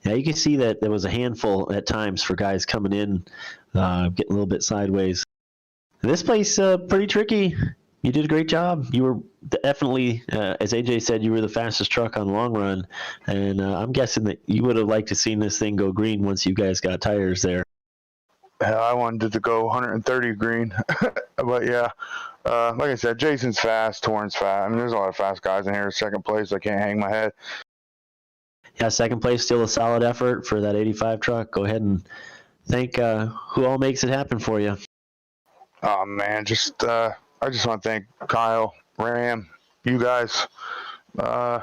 Yeah, you can see that there was a handful at times for guys coming in, getting a little bit sideways. This place, pretty tricky. You did a great job. You were definitely, as AJ said, you were the fastest truck on the long run, and I'm guessing that you would have liked to seen this thing go green once you guys got tires there. I wanted it to go 130 green, but yeah, like I said, Jason's fast, Torrance fast. I mean, there's a lot of fast guys in here. Second place, I can't hang my head. Yeah, second place, still a solid effort for that 85 truck. Go ahead and thank who all makes it happen for you. Oh man, just I I just want to thank Kyle, Ram, you guys for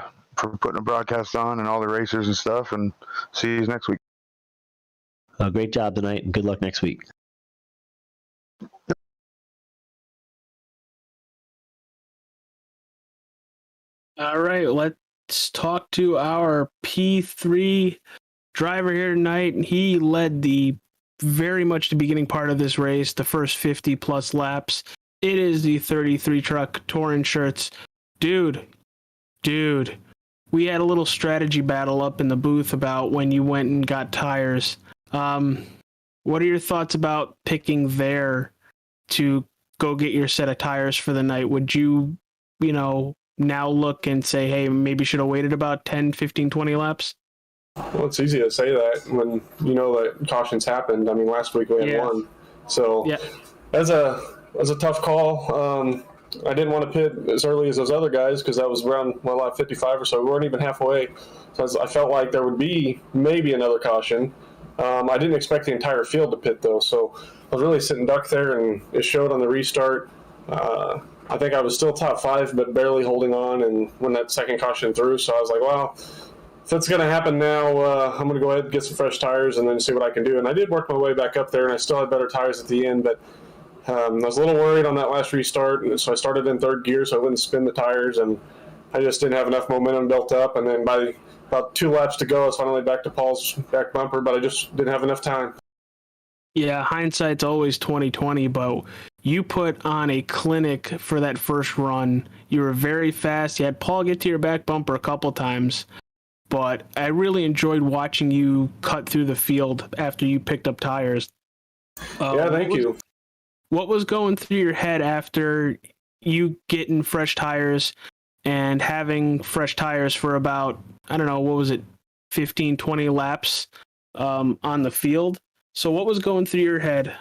putting a broadcast on, and all the racers and stuff. And see you next week. Great job tonight, and good luck next week. All right, let's talk to our P3 driver here tonight. He led very much the beginning part of this race, the first 50 plus laps. It is the 33 truck Touring Shirts. Dude, we had a little strategy battle up in the booth about when you went and got tires. What are your thoughts about picking there to go get your set of tires for the night? Would you now look and say, hey, maybe should have waited about 10, 15, 20 laps? Well, it's easy to say that when you know that cautions happened. I mean, last week we had one. So that's a tough call. I didn't want to pit as early as those other guys because that was around lap 55 or so. We weren't even halfway. So I felt like there would be maybe another caution. I didn't expect the entire field to pit, though. So I was really sitting duck there, and it showed on the restart. I think I was still top 5, but barely holding on, and when that second caution threw, so I was like, well, if that's going to happen now, I'm going to go ahead and get some fresh tires and then see what I can do. And I did work my way back up there, and I still had better tires at the end, but I was a little worried on that last restart, and so I started in third gear so I wouldn't spin the tires, and I just didn't have enough momentum built up. And then by about 2 laps to go, I was finally back to Paul's back bumper, but I just didn't have enough time. Yeah, hindsight's always 20/20, but you put on a clinic for that first run. You were very fast. You had Paul get to your back bumper a couple times, but I really enjoyed watching you cut through the field after you picked up tires. Thank you. What was going through your head after you getting fresh tires and having fresh tires for about, 15, 20 laps on the field? So what was going through your head?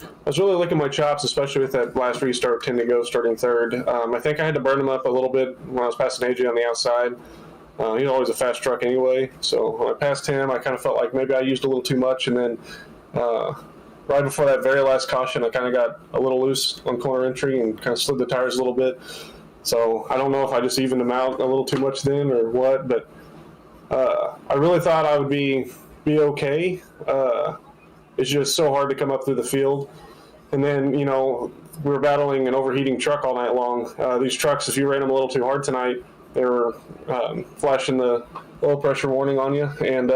I was really licking my chops, especially with that last restart, 10 to go, starting third. I think I had to burn him up a little bit when I was passing AJ on the outside. He's always a fast truck anyway. So when I passed him, I kind of felt like maybe I used a little too much. And then right before that very last caution, I kind of got a little loose on corner entry and kind of slid the tires a little bit. So I don't know if I just evened them out a little too much then or what, but I really thought I would be okay. It's just so hard to come up through the field. And then, we were battling an overheating truck all night long. These trucks, if you ran them a little too hard tonight, they were flashing the low pressure warning on you. And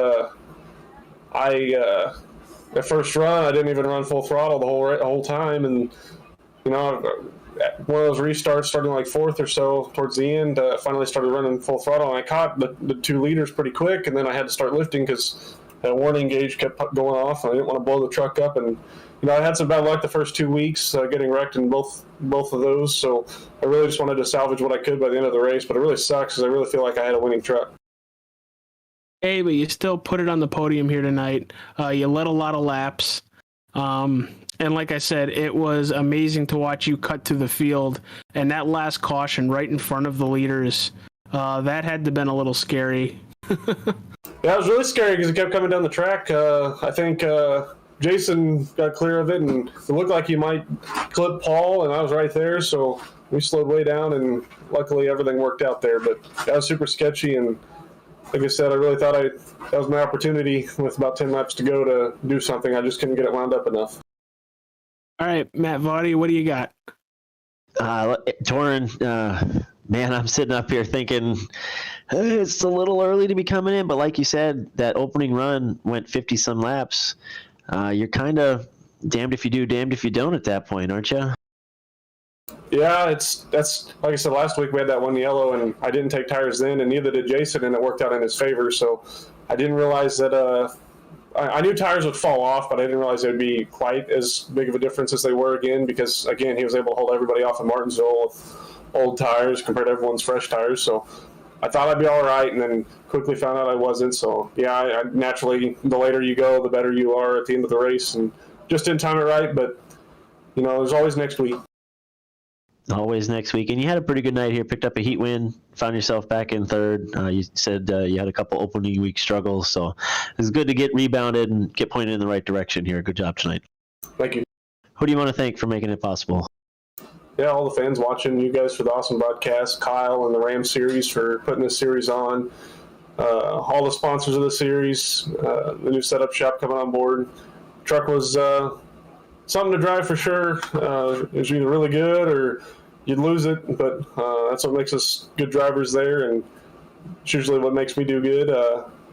that first run, I didn't even run full throttle the whole time. And, one of those restarts starting like fourth or so towards the end, finally started running full throttle. And I caught the 2 liters pretty quick, and then I had to start lifting because that warning gauge kept going off, and I didn't want to blow the truck up. And I had some bad luck the first 2 weeks, getting wrecked in both of those. So I really just wanted to salvage what I could by the end of the race. But it really sucks because I really feel like I had a winning truck. Hey, but you still put it on the podium here tonight. You led a lot of laps, and like I said, it was amazing to watch you cut through the field. And that last caution right in front of the leaders, that had to have been a little scary. Yeah, it was really scary because it kept coming down the track. I think Jason got clear of it, and it looked like he might clip Paul, and I was right there, so we slowed way down, and luckily everything worked out there. But that was super sketchy, and like I said, I really thought that was my opportunity with about 10 laps to go to do something. I just couldn't get it wound up enough. All right, Matt Vaughty, what do you got? Torin, man, I'm sitting up here thinking it's a little early to be coming in, but like you said, that opening run went 50-some laps. You're kind of damned if you do, damned if you don't at that point, aren't you? Yeah, that's like I said, last week we had that one yellow, and I didn't take tires then, and neither did Jason, and it worked out in his favor. So I didn't realize that I knew tires would fall off, but I didn't realize it would be quite as big of a difference as they were again, because, again, he was able to hold everybody off in Martinsville with old tires compared to everyone's fresh tires. So I thought I'd be all right, and then quickly found out I wasn't. So, yeah, I naturally, the later you go, the better you are at the end of the race, and just didn't time it right. But, there's always next week. Always next week. And you had a pretty good night here, picked up a heat win, found yourself back in third. You said you had a couple opening week struggles, so it's good to get rebounded and get pointed in the right direction here. Good job tonight. Thank you. Who do you want to thank for making it possible? yeah, all the fans watching, you guys for the awesome broadcast, Kyle and the Ram series for putting this series on, all the sponsors of the series, the new setup shop coming on board. Truck was something to drive for sure. It was either really good or you'd lose it, but that's what makes us good drivers there, and it's usually what makes me do good.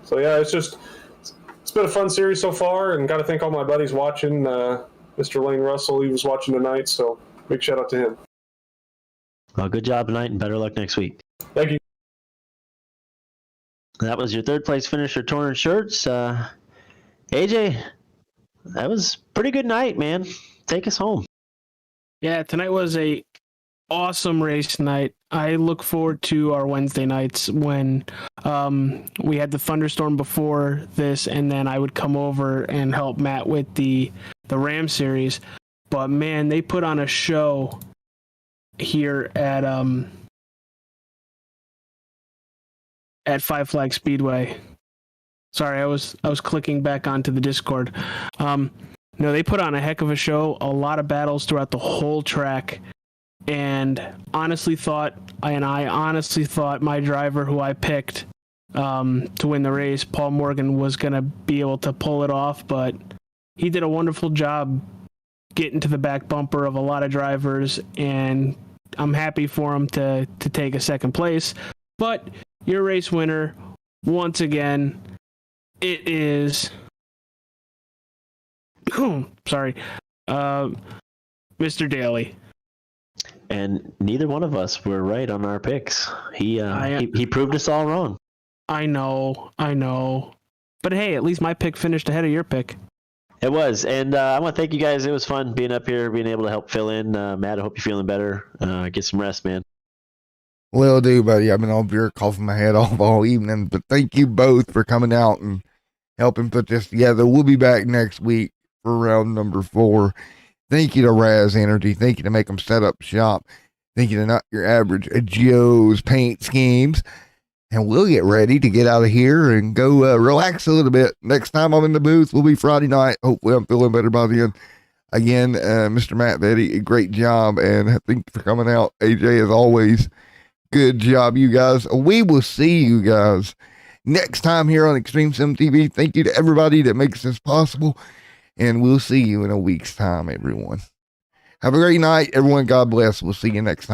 So yeah, it's been a fun series so far, and got to thank all my buddies watching. Mr. Lane Russell, he was watching tonight, so big shout out to him. Well, good job tonight, and better luck next week. Thank you. That was your third place finisher, Torn Shirts. AJ, that was pretty good night, man. Take us home. Yeah, tonight was a awesome race night. I look forward to our Wednesday nights when we had the thunderstorm before this, and then I would come over and help Matt with the Ram series. But man, they put on a show here at Five Flag Speedway. Sorry, I was clicking back onto the Discord. No, they put on a heck of a show, a lot of battles throughout the whole track, and I honestly thought my driver who I picked to win the race, Paul Morgan, was going to be able to pull it off, but he did a wonderful job getting to the back bumper of a lot of drivers, and I'm happy for him to take a second place. But your race winner, once again, it is sorry, Mr. Daly. And neither one of us were right on our picks. He proved us all wrong. I know. But hey, at least my pick finished ahead of your pick. It was, and I want to thank you guys. It was fun being up here, being able to help fill in. Matt, I hope you're feeling better. Get some rest, man. Will do, buddy. I've been over here coughing my head off all evening, but thank you both for coming out and helping put this together. We'll be back next week for round number 4. Thank you to Raz Energy. Thank you to Make 'em Set Up Shop. Thank you to Not Your Average Joe's Paint Schemes. And we'll get ready to get out of here and go relax a little bit. Next time I'm in the booth will be Friday night. Hopefully I'm feeling better by then. Again, Mr. Matt Betty, great job. And thank you for coming out. AJ, as always, good job, you guys. We will see you guys next time here on Extreme Sim TV. Thank you to everybody that makes this possible. And we'll see you in a week's time, everyone. Have a great night, everyone. God bless. We'll see you next time.